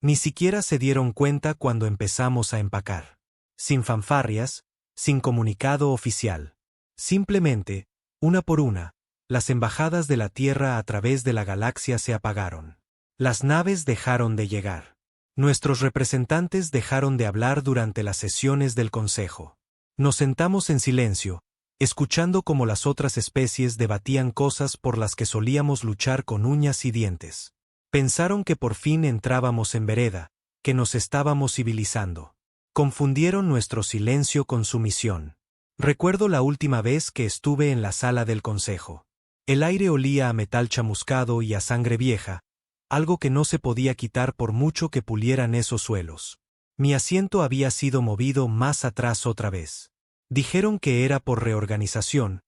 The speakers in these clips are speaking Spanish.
Ni siquiera se dieron cuenta cuando empezamos a empacar. Sin fanfarrias, sin comunicado oficial. Simplemente, una por una, las embajadas de la Tierra a través de la galaxia se apagaron. Las naves dejaron de llegar. Nuestros representantes dejaron de hablar durante las sesiones del Consejo. Nos sentamos en silencio, escuchando cómo las otras especies debatían cosas por las que solíamos luchar con uñas y dientes. Pensaron que por fin entrábamos en vereda, que nos estábamos civilizando. Confundieron nuestro silencio con su misión. Recuerdo la última vez que estuve en la sala del consejo. El aire olía a metal chamuscado y a sangre vieja, algo que no se podía quitar por mucho que pulieran esos suelos. Mi asiento había sido movido más atrás otra vez. Dijeron que era por reorganización,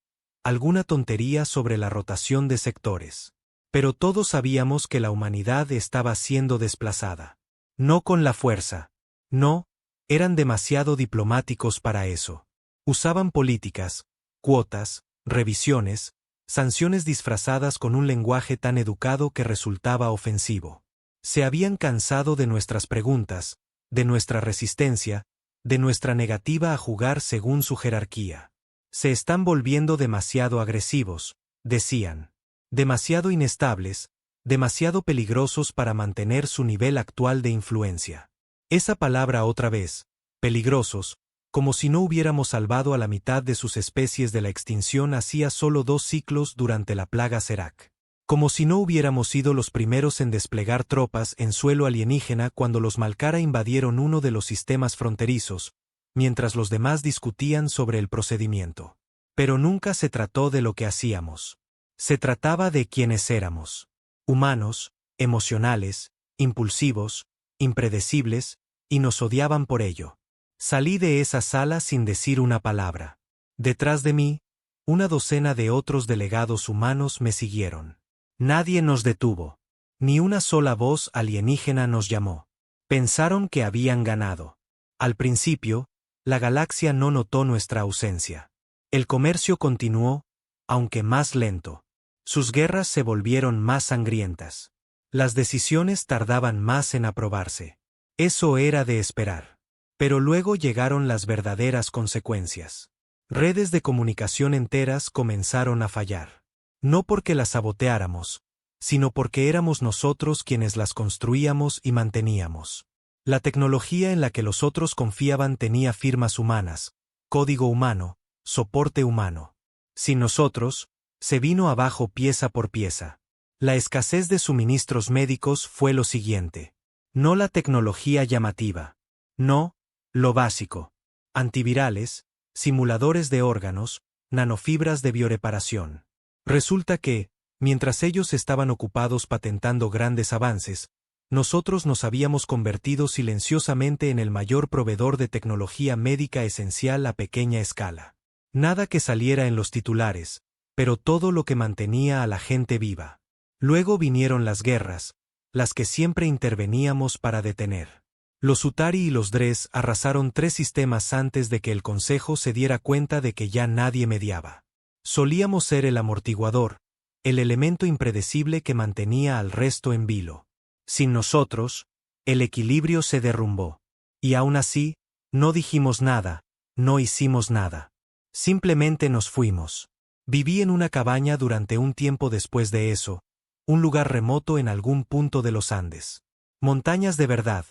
alguna tontería sobre la rotación de sectores. Pero todos sabíamos que la humanidad estaba siendo desplazada. No con la fuerza. No, eran demasiado diplomáticos para eso. Usaban políticas, cuotas, revisiones, sanciones disfrazadas con un lenguaje tan educado que resultaba ofensivo. Se habían cansado de nuestras preguntas, de nuestra resistencia, de nuestra negativa a jugar según su jerarquía. Se están volviendo demasiado agresivos, decían. Demasiado inestables, demasiado peligrosos para mantener su nivel actual de influencia. Esa palabra otra vez, peligrosos, como si no hubiéramos salvado a la mitad de sus especies de la extinción hacía solo 2 ciclos durante la plaga Serac. Como si no hubiéramos sido los primeros en desplegar tropas en suelo alienígena cuando los Malkara invadieron uno de los sistemas fronterizos, mientras los demás discutían sobre el procedimiento. Pero nunca se trató de lo que hacíamos. Se trataba de quienes éramos. Humanos, emocionales, impulsivos, impredecibles, y nos odiaban por ello. Salí de esa sala sin decir una palabra. Detrás de mí, una docena de otros delegados humanos me siguieron. Nadie nos detuvo. Ni una sola voz alienígena nos llamó. Pensaron que habían ganado. Al principio, la galaxia no notó nuestra ausencia. El comercio continuó, aunque más lento. Sus guerras se volvieron más sangrientas. Las decisiones tardaban más en aprobarse. Eso era de esperar. Pero luego llegaron las verdaderas consecuencias. Redes de comunicación enteras comenzaron a fallar. No porque las saboteáramos, sino porque éramos nosotros quienes las construíamos y manteníamos. La tecnología en la que los otros confiaban tenía firmas humanas, código humano, soporte humano. Sin nosotros, se vino abajo pieza por pieza. La escasez de suministros médicos fue lo siguiente. No la tecnología llamativa. No, lo básico. Antivirales, simuladores de órganos, nanofibras de bioreparación. Resulta que, mientras ellos estaban ocupados patentando grandes avances, nosotros nos habíamos convertido silenciosamente en el mayor proveedor de tecnología médica esencial a pequeña escala. Nada que saliera en los titulares, pero todo lo que mantenía a la gente viva. Luego vinieron las guerras, las que siempre interveníamos para detener. Los Utari y los Dres arrasaron 3 sistemas antes de que el Consejo se diera cuenta de que ya nadie mediaba. Solíamos ser el amortiguador, el elemento impredecible que mantenía al resto en vilo. Sin nosotros, el equilibrio se derrumbó. Y aún así, no dijimos nada, no hicimos nada. Simplemente nos fuimos. Viví en una cabaña durante un tiempo después de eso, un lugar remoto en algún punto de los Andes. Montañas de verdad,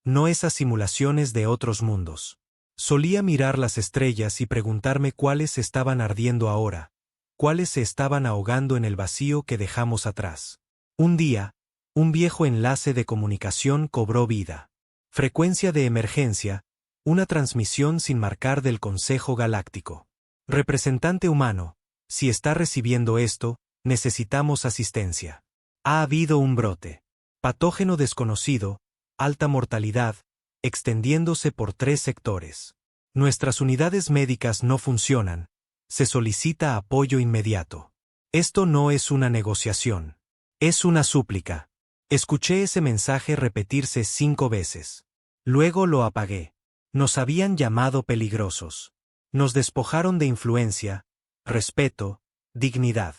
no esas simulaciones de otros mundos. Solía mirar las estrellas y preguntarme cuáles estaban ardiendo ahora, cuáles se estaban ahogando en el vacío que dejamos atrás. Un día, un viejo enlace de comunicación cobró vida. Frecuencia de emergencia, una transmisión sin marcar del Consejo Galáctico. Representante humano, si está recibiendo esto, necesitamos asistencia. Ha habido un brote. Patógeno desconocido, alta mortalidad, extendiéndose por 3 sectores. Nuestras unidades médicas no funcionan. Se solicita apoyo inmediato. Esto no es una negociación. Es una súplica. Escuché ese mensaje repetirse 5 veces. Luego lo apagué. Nos habían llamado peligrosos. Nos despojaron de influencia, respeto, dignidad.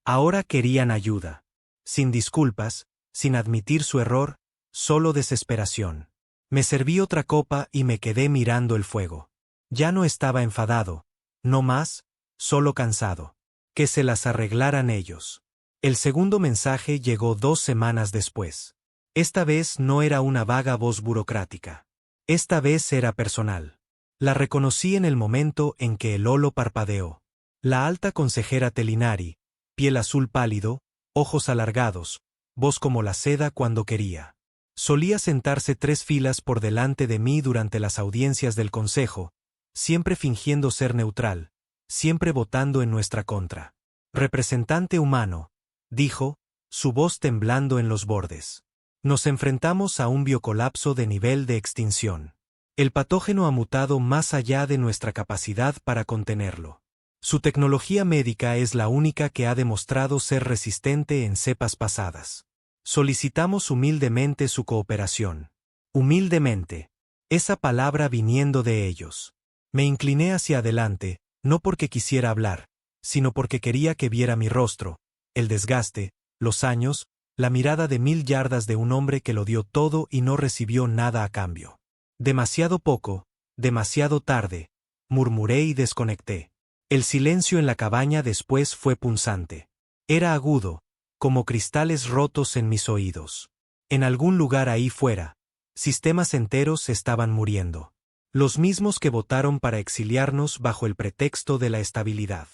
Ahora querían ayuda. Sin disculpas, sin admitir su error, solo desesperación. Me serví otra copa y me quedé mirando el fuego. Ya no estaba enfadado, no más, solo cansado. Que se las arreglaran ellos. El segundo mensaje llegó 2 semanas después. Esta vez no era una vaga voz burocrática. Esta vez era personal. La reconocí en el momento en que el holo parpadeó. La alta consejera Telinari, piel azul pálido, ojos alargados, voz como la seda cuando quería. Solía sentarse 3 filas por delante de mí durante las audiencias del consejo, siempre fingiendo ser neutral, siempre votando en nuestra contra. Representante humano, dijo, su voz temblando en los bordes. Nos enfrentamos a un biocolapso de nivel de extinción. El patógeno ha mutado más allá de nuestra capacidad para contenerlo. Su tecnología médica es la única que ha demostrado ser resistente en cepas pasadas. Solicitamos humildemente su cooperación. Humildemente. Esa palabra viniendo de ellos. Me incliné hacia adelante, no porque quisiera hablar, sino porque quería que viera mi rostro, el desgaste, los años, la mirada de 1000 yardas de un hombre que lo dio todo y no recibió nada a cambio. Demasiado poco, demasiado tarde, murmuré y desconecté. El silencio en la cabaña después fue punzante. Era agudo, como cristales rotos en mis oídos. En algún lugar ahí fuera, sistemas enteros estaban muriendo. Los mismos que votaron para exiliarnos bajo el pretexto de la estabilidad.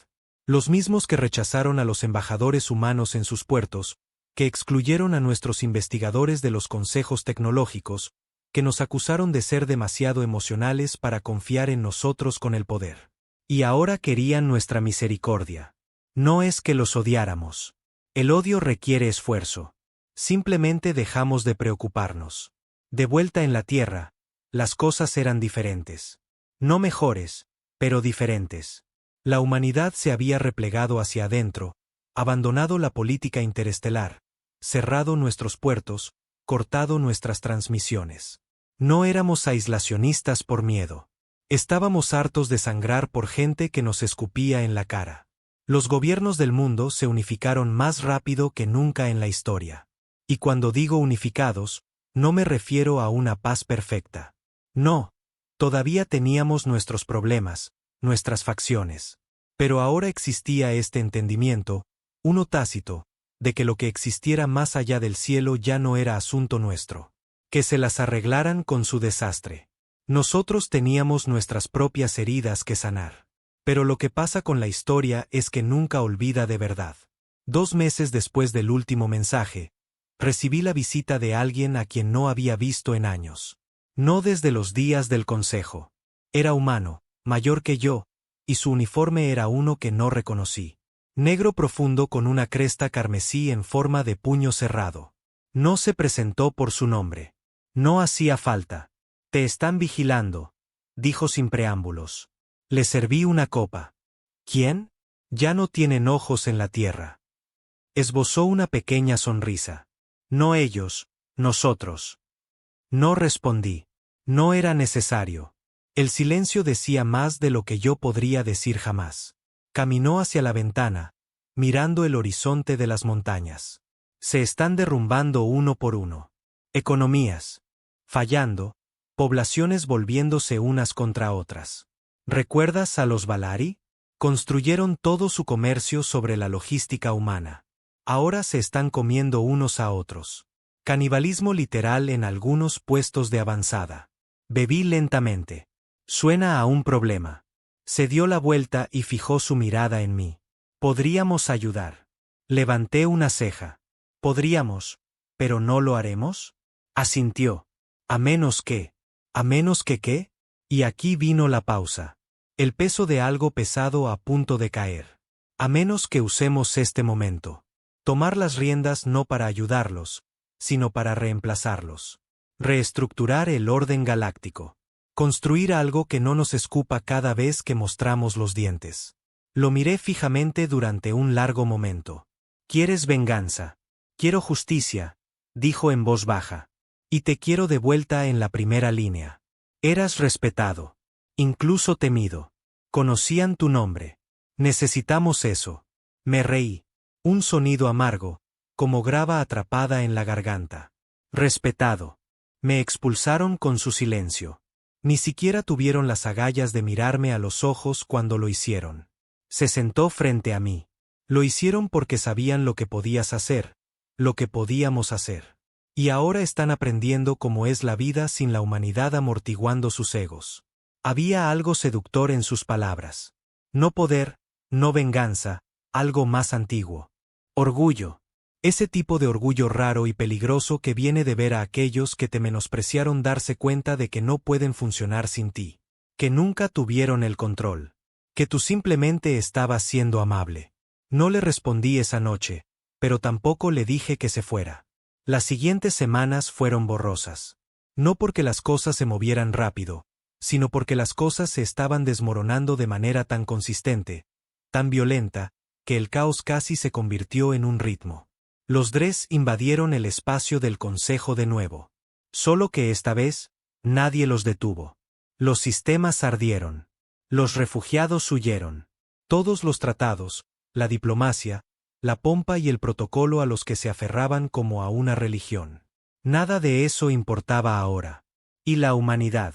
Los mismos que rechazaron a los embajadores humanos en sus puertos, que excluyeron a nuestros investigadores de los consejos tecnológicos, que nos acusaron de ser demasiado emocionales para confiar en nosotros con el poder. Y ahora querían nuestra misericordia. No es que los odiáramos. El odio requiere esfuerzo. Simplemente dejamos de preocuparnos. De vuelta en la Tierra, las cosas eran diferentes. No mejores, pero diferentes. La humanidad se había replegado hacia adentro, abandonado la política interestelar, cerrado nuestros puertos, cortado nuestras transmisiones. No éramos aislacionistas por miedo. Estábamos hartos de sangrar por gente que nos escupía en la cara. Los gobiernos del mundo se unificaron más rápido que nunca en la historia. Y cuando digo unificados, no me refiero a una paz perfecta. No, todavía teníamos nuestros problemas, nuestras facciones. Pero ahora existía este entendimiento, uno tácito, de que lo que existiera más allá del cielo ya no era asunto nuestro. Que se las arreglaran con su desastre. Nosotros teníamos nuestras propias heridas que sanar. Pero lo que pasa con la historia es que nunca olvida de verdad. 2 meses después del último mensaje, recibí la visita de alguien a quien no había visto en años. No desde los días del consejo. Era humano, mayor que yo, y su uniforme era uno que no reconocí. Negro profundo con una cresta carmesí en forma de puño cerrado. No se presentó por su nombre. No hacía falta. Te están vigilando, dijo sin preámbulos. Le serví una copa. ¿Quién? Ya no tienen ojos en la tierra. Esbozó una pequeña sonrisa. No ellos, nosotros. No respondí. No era necesario. El silencio decía más de lo que yo podría decir jamás. Caminó hacia la ventana, mirando el horizonte de las montañas. Se están derrumbando uno por uno. Economías. Fallando, poblaciones volviéndose unas contra otras. ¿Recuerdas a los Valari? Construyeron todo su comercio sobre la logística humana. Ahora se están comiendo unos a otros. Canibalismo literal en algunos puestos de avanzada. Bebí lentamente. Suena a un problema. Se dio la vuelta y fijó su mirada en mí. ¿Podríamos ayudar? Levanté una ceja. ¿Podríamos, pero no lo haremos? Asintió. ¿A menos que? ¿A menos que qué? Y aquí vino la pausa. El peso de algo pesado a punto de caer. A menos que usemos este momento. Tomar las riendas no para ayudarlos, sino para reemplazarlos. Reestructurar el orden galáctico. Construir algo que no nos escupa cada vez que mostramos los dientes. Lo miré fijamente durante un largo momento. ¿Quieres venganza? Quiero justicia, dijo en voz baja. Y te quiero de vuelta en la primera línea. Eras respetado. Incluso temido. Conocían tu nombre. Necesitamos eso. Me reí. Un sonido amargo, como grava atrapada en la garganta. respetado. Me expulsaron con su silencio. Ni siquiera tuvieron las agallas de mirarme a los ojos cuando lo hicieron. Se sentó frente a mí. Lo hicieron porque sabían lo que podías hacer, lo que podíamos hacer. Y ahora están aprendiendo cómo es la vida sin la humanidad amortiguando sus egos. Había algo seductor en sus palabras. No poder, no venganza, algo más antiguo. Orgullo. Ese tipo de orgullo raro y peligroso que viene de ver a aquellos que te menospreciaron darse cuenta de que no pueden funcionar sin ti. Que nunca tuvieron el control. Que tú simplemente estabas siendo amable. No le respondí esa noche, pero tampoco le dije que se fuera. Las siguientes semanas fueron borrosas. No porque las cosas se movieran rápido, sino porque las cosas se estaban desmoronando de manera tan consistente, tan violenta, que el caos casi se convirtió en un ritmo. Los Dres invadieron el espacio del Consejo de nuevo. Solo que esta vez, nadie los detuvo. Los sistemas ardieron. Los refugiados huyeron. Todos los tratados, la diplomacia, la pompa y el protocolo a los que se aferraban como a una religión. Nada de eso importaba ahora. Y la humanidad.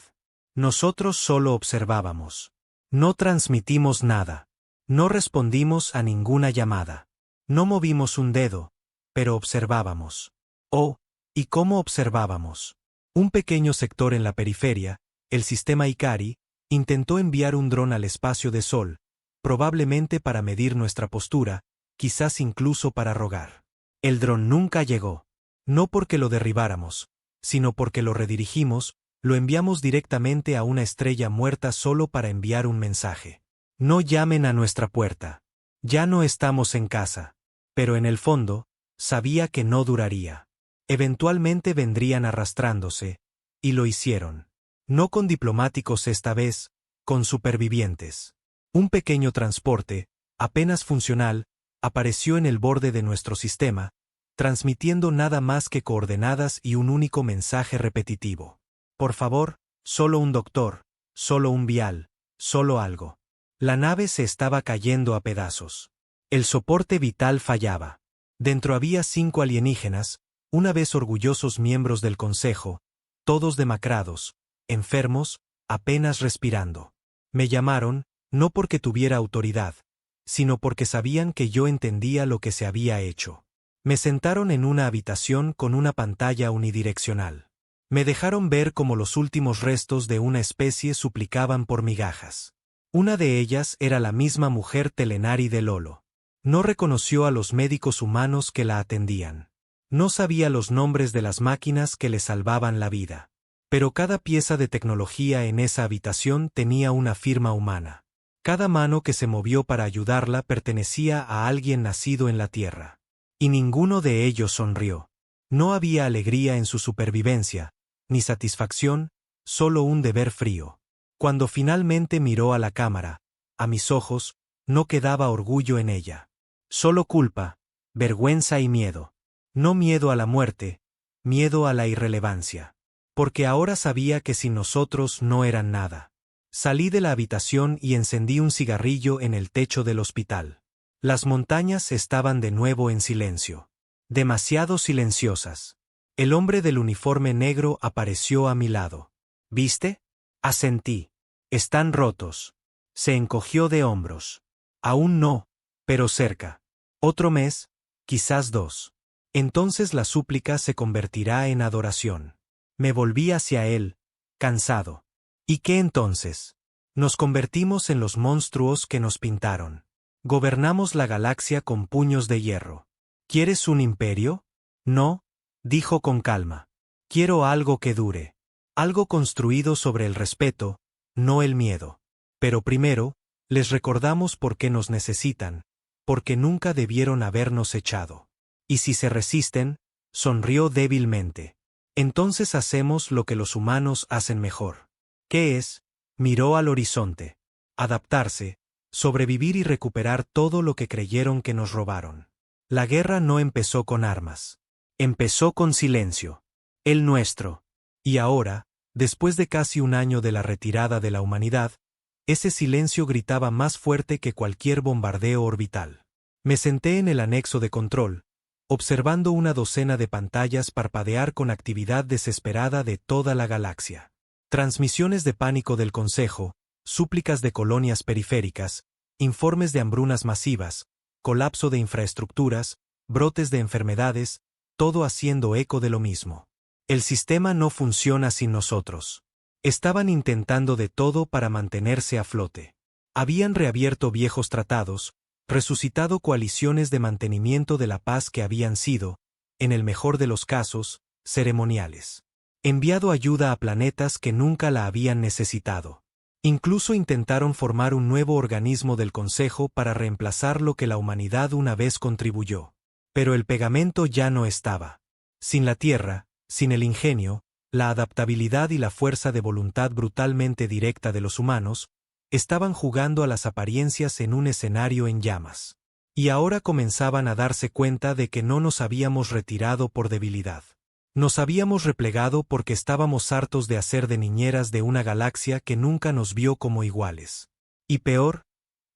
Nosotros solo observábamos. No transmitimos nada. No respondimos a ninguna llamada. No movimos un dedo, pero observábamos. Oh, ¿y cómo observábamos? Un pequeño sector en la periferia, el sistema Ikari, intentó enviar un dron al espacio de Sol, probablemente para medir nuestra postura, quizás incluso para rogar. El dron nunca llegó. No porque lo derribáramos, sino porque lo redirigimos, lo enviamos directamente a una estrella muerta solo para enviar un mensaje. No llamen a nuestra puerta. Ya no estamos en casa. Pero en el fondo, sabía que no duraría. Eventualmente vendrían arrastrándose, y lo hicieron. No con diplomáticos esta vez, con supervivientes. Un pequeño transporte, apenas funcional, apareció en el borde de nuestro sistema, transmitiendo nada más que coordenadas y un único mensaje repetitivo. Por favor, solo un doctor, solo un vial, solo algo. La nave se estaba cayendo a pedazos. El soporte vital fallaba. Dentro había 5 alienígenas, una vez orgullosos miembros del Consejo, todos demacrados, enfermos, apenas respirando. Me llamaron, no porque tuviera autoridad, sino porque sabían que yo entendía lo que se había hecho. Me sentaron en una habitación con una pantalla unidireccional. Me dejaron ver cómo los últimos restos de una especie suplicaban por migajas. Una de ellas era la misma mujer Telenari de Lolo. No reconoció a los médicos humanos que la atendían. No sabía los nombres de las máquinas que le salvaban la vida. Pero cada pieza de tecnología en esa habitación tenía una firma humana. Cada mano que se movió para ayudarla pertenecía a alguien nacido en la Tierra. Y ninguno de ellos sonrió. No había alegría en su supervivencia, ni satisfacción, solo un deber frío. Cuando finalmente miró a la cámara, a mis ojos, no quedaba orgullo en ella. Solo culpa, vergüenza y miedo. No miedo a la muerte, miedo a la irrelevancia. Porque ahora sabía que sin nosotros no eran nada. Salí de la habitación y encendí un cigarrillo en el techo del hospital. Las montañas estaban de nuevo en silencio. Demasiado silenciosas. El hombre del uniforme negro apareció a mi lado. ¿Viste? Asentí. Están rotos. Se encogió de hombros. Aún no, pero cerca. Otro mes, quizás 2. Entonces la súplica se convertirá en adoración. Me volví hacia él, cansado. ¿Y qué entonces? Nos convertimos en los monstruos que nos pintaron. Gobernamos la galaxia con puños de hierro. ¿Quieres un imperio? No, dijo con calma. Quiero algo que dure. Algo construido sobre el respeto, no el miedo. Pero primero, les recordamos por qué nos necesitan, porque nunca debieron habernos echado. Y si se resisten, sonrió débilmente. Entonces hacemos lo que los humanos hacen mejor. ¿Qué es? Miró al horizonte. Adaptarse, sobrevivir y recuperar todo lo que creyeron que nos robaron. La guerra no empezó con armas. Empezó con silencio. El nuestro. Y ahora, después de casi un año de la retirada de la humanidad, ese silencio gritaba más fuerte que cualquier bombardeo orbital. Me senté en el anexo de control, observando una docena de pantallas parpadear con actividad desesperada de toda la galaxia. Transmisiones de pánico del Consejo, súplicas de colonias periféricas, informes de hambrunas masivas, colapso de infraestructuras, brotes de enfermedades, todo haciendo eco de lo mismo. El sistema no funciona sin nosotros. Estaban intentando de todo para mantenerse a flote. Habían reabierto viejos tratados, resucitado coaliciones de mantenimiento de la paz que habían sido, en el mejor de los casos, ceremoniales. Enviado ayuda a planetas que nunca la habían necesitado. Incluso intentaron formar un nuevo organismo del Consejo para reemplazar lo que la humanidad una vez contribuyó. Pero el pegamento ya no estaba. Sin la Tierra, sin el ingenio, la adaptabilidad y la fuerza de voluntad brutalmente directa de los humanos, estaban jugando a las apariencias en un escenario en llamas. Y ahora comenzaban a darse cuenta de que no nos habíamos retirado por debilidad. Nos habíamos replegado porque estábamos hartos de hacer de niñeras de una galaxia que nunca nos vio como iguales. Y peor,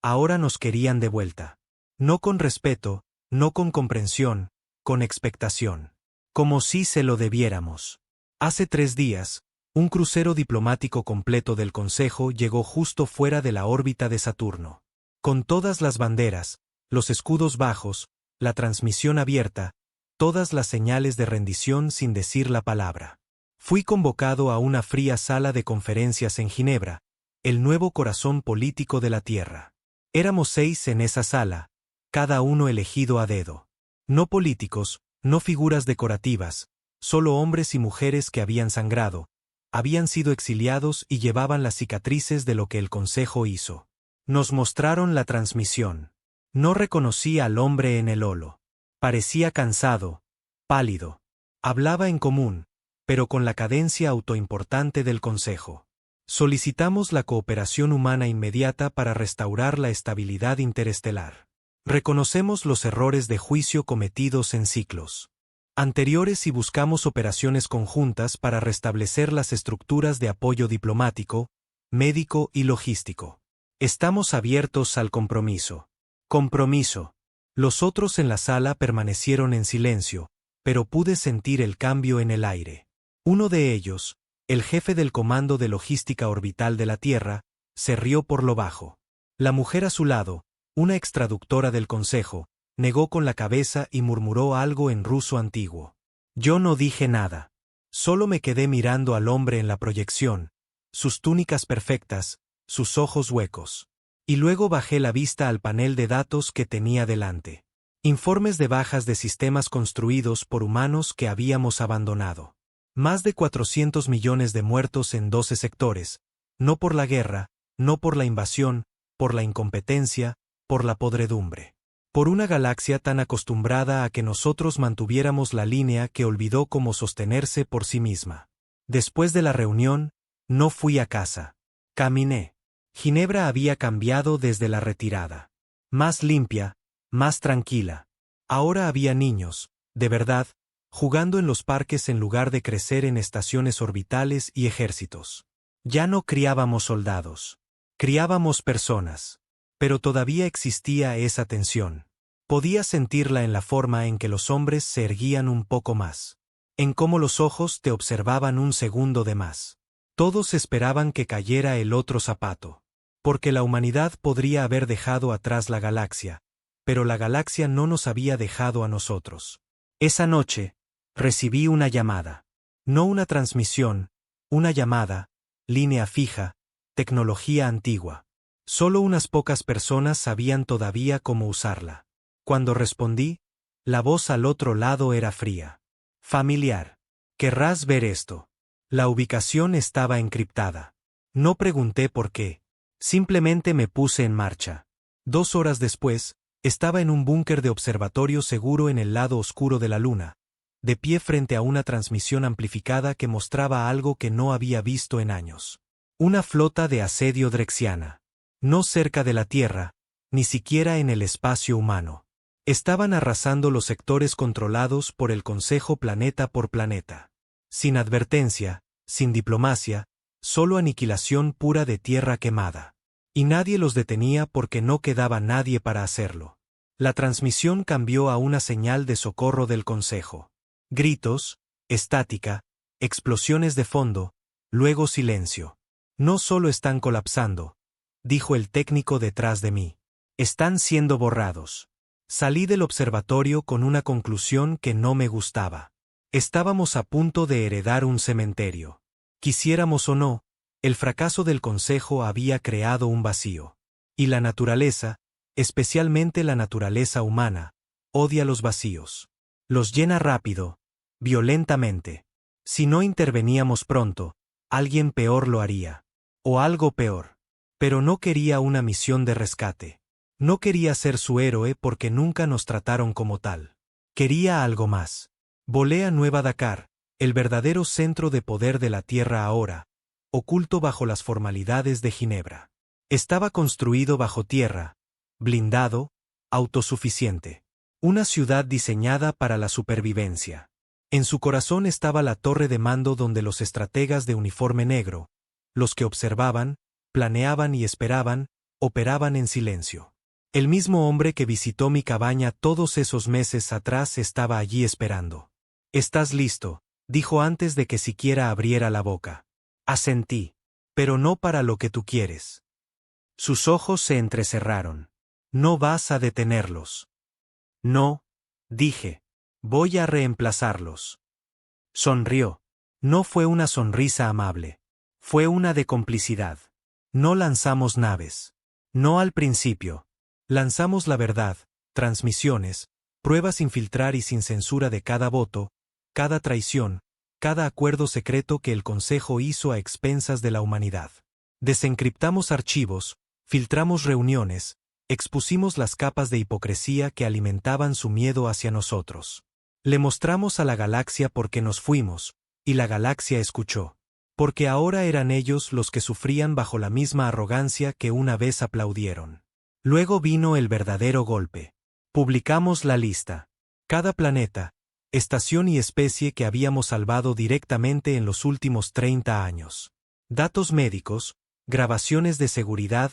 ahora nos querían de vuelta. No con respeto, no con comprensión, con expectación. Como si se lo debiéramos. Hace 3 días, un crucero diplomático completo del Consejo llegó justo fuera de la órbita de Saturno. Con todas las banderas, los escudos bajos, la transmisión abierta, todas las señales de rendición sin decir la palabra. Fui convocado a una fría sala de conferencias en Ginebra, el nuevo corazón político de la Tierra. Éramos 6 en esa sala, cada uno elegido a dedo. No políticos, no figuras decorativas, solo hombres y mujeres que habían sangrado, habían sido exiliados y llevaban las cicatrices de lo que el Consejo hizo. Nos mostraron la transmisión. No reconocí al hombre en el holo. Parecía cansado, pálido. Hablaba en común, pero con la cadencia autoimportante del Consejo. Solicitamos la cooperación humana inmediata para restaurar la estabilidad interestelar. Reconocemos los errores de juicio cometidos en ciclos anteriores y buscamos operaciones conjuntas para restablecer las estructuras de apoyo diplomático, médico y logístico. Estamos abiertos al compromiso. Compromiso. Los otros en la sala permanecieron en silencio, pero pude sentir el cambio en el aire. Uno de ellos, el jefe del Comando de Logística Orbital de la Tierra, se rió por lo bajo. La mujer a su lado, una extraductora del Consejo, negó con la cabeza y murmuró algo en ruso antiguo. Yo no dije nada. Solo me quedé mirando al hombre en la proyección, sus túnicas perfectas, sus ojos huecos. Y luego bajé la vista al panel de datos que tenía delante. Informes de bajas de sistemas construidos por humanos que habíamos abandonado. Más de 400 millones de muertos en 12 sectores, no por la guerra, no por la invasión, por la incompetencia, por la podredumbre. Por una galaxia tan acostumbrada a que nosotros mantuviéramos la línea que olvidó cómo sostenerse por sí misma. Después de la reunión, no fui a casa. Caminé. Ginebra había cambiado desde la retirada. Más limpia, más tranquila. Ahora había niños, de verdad, jugando en los parques en lugar de crecer en estaciones orbitales y ejércitos. Ya no criábamos soldados. Criábamos personas. Pero todavía existía esa tensión. Podía sentirla en la forma en que los hombres se erguían un poco más. En cómo los ojos te observaban un segundo de más. Todos esperaban que cayera el otro zapato. Porque la humanidad podría haber dejado atrás la galaxia, pero la galaxia no nos había dejado a nosotros. Esa noche, recibí una llamada. No una transmisión, una llamada, línea fija, tecnología antigua. Solo unas pocas personas sabían todavía cómo usarla. Cuando respondí, la voz al otro lado era fría. Familiar. ¿Querrás ver esto? La ubicación estaba encriptada. No pregunté por qué. Simplemente me puse en marcha. 2 horas después, estaba en un búnker de observatorio seguro en el lado oscuro de la luna, de pie frente a una transmisión amplificada que mostraba algo que no había visto en años. Una flota de asedio drexiana. No cerca de la Tierra, ni siquiera en el espacio humano. Estaban arrasando los sectores controlados por el Consejo planeta por planeta. Sin advertencia, sin diplomacia, solo aniquilación pura de tierra quemada. Y nadie los detenía porque no quedaba nadie para hacerlo. La transmisión cambió a una señal de socorro del Consejo. Gritos, estática, explosiones de fondo, luego silencio. No solo están colapsando, dijo el técnico detrás de mí. Están siendo borrados. Salí del observatorio con una conclusión que no me gustaba. Estábamos a punto de heredar un cementerio. Quisiéramos o no, el fracaso del Consejo había creado un vacío. Y la naturaleza, especialmente la naturaleza humana, odia los vacíos. Los llena rápido, violentamente. Si no interveníamos pronto, alguien peor lo haría. O algo peor. Pero no quería una misión de rescate. No quería ser su héroe porque nunca nos trataron como tal. Quería algo más. Volé a Nueva Dakar, el verdadero centro de poder de la Tierra ahora, oculto bajo las formalidades de Ginebra. Estaba construido bajo tierra, blindado, autosuficiente. Una ciudad diseñada para la supervivencia. En su corazón estaba la torre de mando donde los estrategas de uniforme negro, los que observaban, planeaban y esperaban, operaban en silencio. El mismo hombre que visitó mi cabaña todos esos meses atrás estaba allí esperando. «¿Estás listo?», dijo antes de que siquiera abriera la boca. Asentí. «Pero no para lo que tú quieres». Sus ojos se entrecerraron. «No vas a detenerlos». «No», dije. «Voy a reemplazarlos». Sonrió. No fue una sonrisa amable. Fue una de complicidad. No lanzamos naves. No al principio. Lanzamos la verdad, transmisiones, pruebas sin filtrar y sin censura de cada voto, cada traición, cada acuerdo secreto que el Consejo hizo a expensas de la humanidad. Desencriptamos archivos, filtramos reuniones, expusimos las capas de hipocresía que alimentaban su miedo hacia nosotros. Le mostramos a la galaxia por qué nos fuimos, y la galaxia escuchó. Porque ahora eran ellos los que sufrían bajo la misma arrogancia que una vez aplaudieron. Luego vino el verdadero golpe. Publicamos la lista. Cada planeta, estación y especie que habíamos salvado directamente en los últimos 30 años. Datos médicos, grabaciones de seguridad,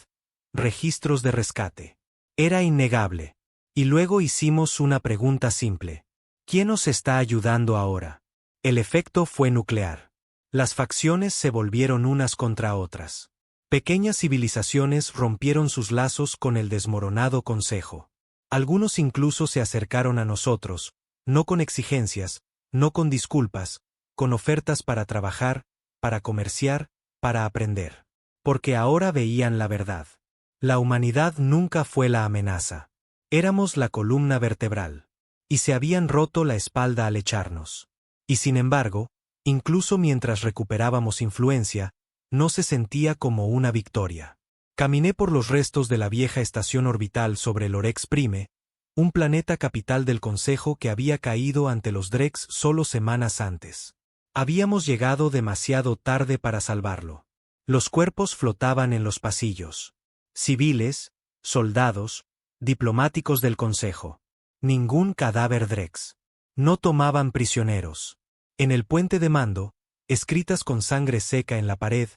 registros de rescate. Era innegable. Y luego hicimos una pregunta simple. ¿Quién nos está ayudando ahora? El efecto fue nuclear. Las facciones se volvieron unas contra otras. Pequeñas civilizaciones rompieron sus lazos con el desmoronado Consejo. Algunos incluso se acercaron a nosotros, no con exigencias, no con disculpas, con ofertas para trabajar, para comerciar, para aprender. Porque ahora veían la verdad. La humanidad nunca fue la amenaza. Éramos la columna vertebral. Y se habían roto la espalda al echarnos. Y sin embargo, incluso mientras recuperábamos influencia, no se sentía como una victoria. Caminé por los restos de la vieja estación orbital sobre el Orex Prime, un planeta capital del Consejo que había caído ante los Drex solo semanas antes. Habíamos llegado demasiado tarde para salvarlo. Los cuerpos flotaban en los pasillos. Civiles, soldados, diplomáticos del Consejo. Ningún cadáver Drex. No tomaban prisioneros. En el puente de mando, escritas con sangre seca en la pared,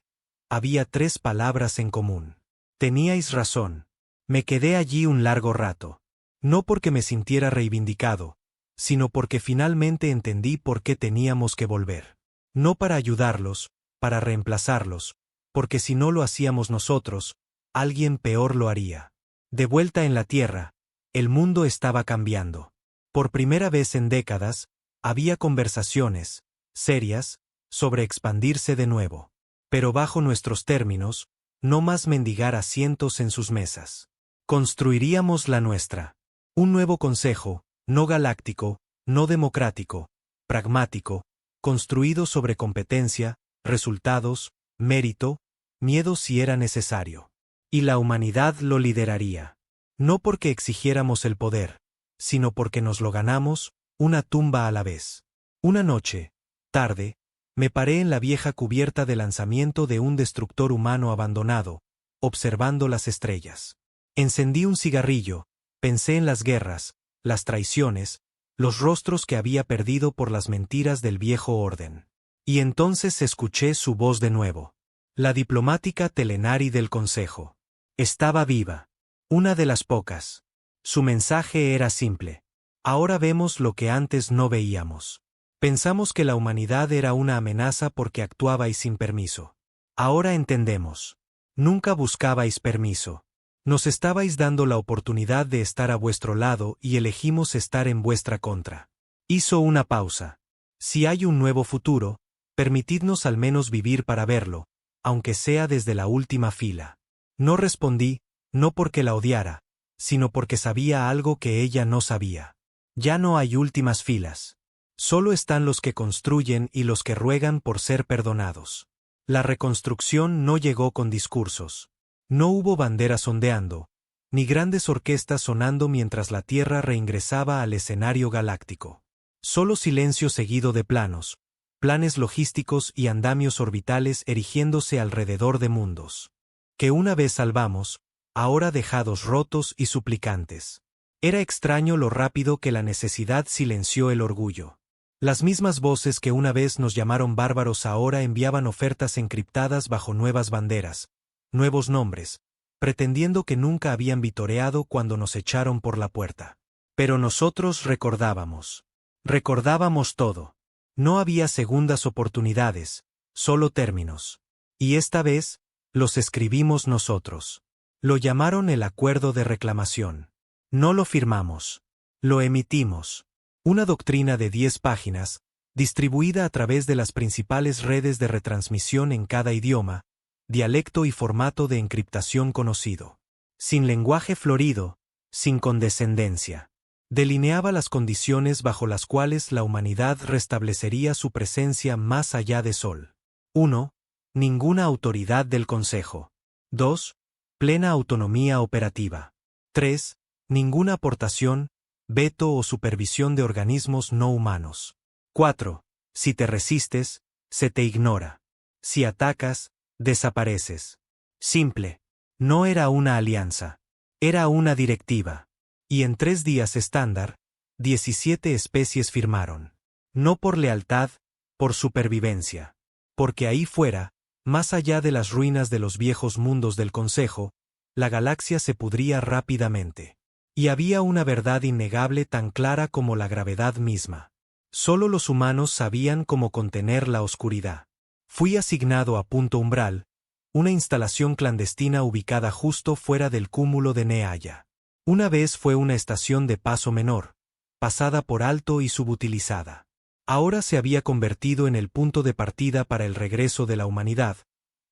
había 3 palabras en común. Teníais razón. Me quedé allí un largo rato. No porque me sintiera reivindicado, sino porque finalmente entendí por qué teníamos que volver. No para ayudarlos, para reemplazarlos, porque si no lo hacíamos nosotros, alguien peor lo haría. De vuelta en la Tierra, el mundo estaba cambiando. Por primera vez en décadas, había conversaciones, serias, sobre expandirse de nuevo. Pero bajo nuestros términos, no más mendigar asientos en sus mesas. Construiríamos la nuestra. Un nuevo consejo, no galáctico, no democrático, pragmático, construido sobre competencia, resultados, mérito, miedo si era necesario. Y la humanidad lo lideraría. No porque exigiéramos el poder, sino porque nos lo ganamos, una tumba a la vez. Una noche, tarde, me paré en la vieja cubierta de lanzamiento de un destructor humano abandonado, observando las estrellas. Encendí un cigarrillo, pensé en las guerras, las traiciones, los rostros que había perdido por las mentiras del viejo orden. Y entonces escuché su voz de nuevo. La diplomática Telenari del Consejo. Estaba viva. Una de las pocas. Su mensaje era simple. Ahora vemos lo que antes no veíamos. Pensamos que la humanidad era una amenaza porque actuabais sin permiso. Ahora entendemos. Nunca buscabais permiso. Nos estabais dando la oportunidad de estar a vuestro lado y elegimos estar en vuestra contra. Hizo una pausa. Si hay un nuevo futuro, permitidnos al menos vivir para verlo, aunque sea desde la última fila. No respondí, no porque la odiara, sino porque sabía algo que ella no sabía. Ya no hay últimas filas. Solo están los que construyen y los que ruegan por ser perdonados. La reconstrucción no llegó con discursos. No hubo banderas ondeando, ni grandes orquestas sonando mientras la Tierra reingresaba al escenario galáctico. Solo silencio seguido de planos, planes logísticos y andamios orbitales erigiéndose alrededor de mundos que una vez salvamos, ahora dejados rotos y suplicantes. Era extraño lo rápido que la necesidad silenció el orgullo. Las mismas voces que una vez nos llamaron bárbaros ahora enviaban ofertas encriptadas bajo nuevas banderas, nuevos nombres, pretendiendo que nunca habían vitoreado cuando nos echaron por la puerta. Pero nosotros recordábamos. Recordábamos todo. No había segundas oportunidades, solo términos. Y esta vez, los escribimos nosotros. Lo llamaron el acuerdo de reclamación. No lo firmamos. Lo emitimos. Una doctrina de 10 páginas, distribuida a través de las principales redes de retransmisión en cada idioma, dialecto y formato de encriptación conocido. Sin lenguaje florido, sin condescendencia. Delineaba las condiciones bajo las cuales la humanidad restablecería su presencia más allá de Sol. 1. Ninguna autoridad del Consejo. 2. Plena autonomía operativa. 3. Ninguna aportación, veto o supervisión de organismos no humanos. 4. Si te resistes, se te ignora. Si atacas, desapareces. Simple. No era una alianza. Era una directiva. Y en 3 días estándar, 17 especies firmaron. No por lealtad, por supervivencia. Porque ahí fuera, más allá de las ruinas de los viejos mundos del Consejo, la galaxia se pudría rápidamente. Y había una verdad innegable tan clara como la gravedad misma. Solo los humanos sabían cómo contener la oscuridad. Fui asignado a Punto Umbral, una instalación clandestina ubicada justo fuera del cúmulo de Neaya. Una vez fue una estación de paso menor, pasada por alto y subutilizada. Ahora se había convertido en el punto de partida para el regreso de la humanidad,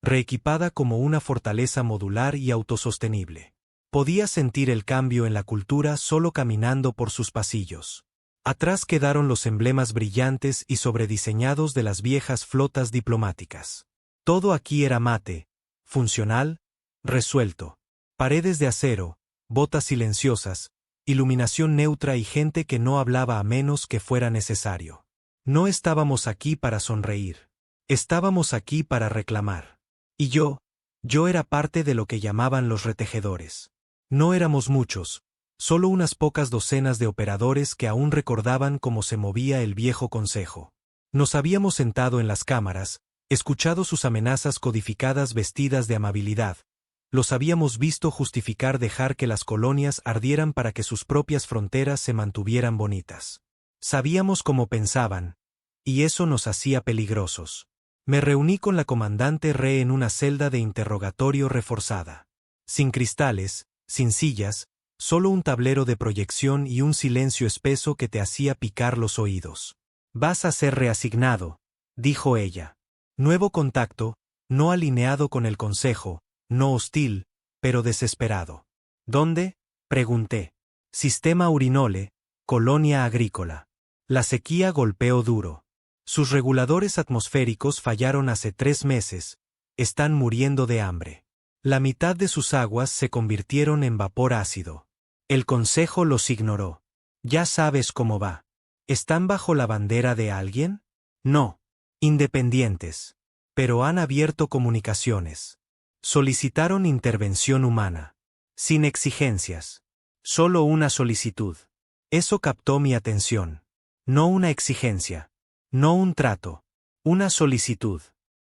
reequipada como una fortaleza modular y autosostenible. Podía sentir el cambio en la cultura solo caminando por sus pasillos. Atrás quedaron los emblemas brillantes y sobrediseñados de las viejas flotas diplomáticas. Todo aquí era mate, funcional, resuelto. Paredes de acero, botas silenciosas, iluminación neutra y gente que no hablaba a menos que fuera necesario. No estábamos aquí para sonreír. Estábamos aquí para reclamar. Y yo era parte de lo que llamaban los retejedores. No éramos muchos, solo unas pocas docenas de operadores que aún recordaban cómo se movía el viejo consejo. Nos habíamos sentado en las cámaras, escuchado sus amenazas codificadas vestidas de amabilidad. Los habíamos visto justificar dejar que las colonias ardieran para que sus propias fronteras se mantuvieran bonitas. Sabíamos cómo pensaban, y eso nos hacía peligrosos. Me reuní con la comandante Re en una celda de interrogatorio reforzada. Sin cristales, sin sillas, solo un tablero de proyección y un silencio espeso que te hacía picar los oídos. Vas a ser reasignado, dijo ella. Nuevo contacto, no alineado con el consejo, no hostil, pero desesperado. ¿Dónde? Pregunté. Sistema Urinole, colonia agrícola. La sequía golpeó duro. Sus reguladores atmosféricos fallaron hace 3 meses. Están muriendo de hambre. La mitad de sus aguas se convirtieron en vapor ácido. El consejo los ignoró. Ya sabes cómo va. ¿Están bajo la bandera de alguien? No. Independientes. Pero han abierto comunicaciones. Solicitaron intervención humana. Sin exigencias. Solo una solicitud. Eso captó mi atención. No una exigencia. No un trato. Una solicitud.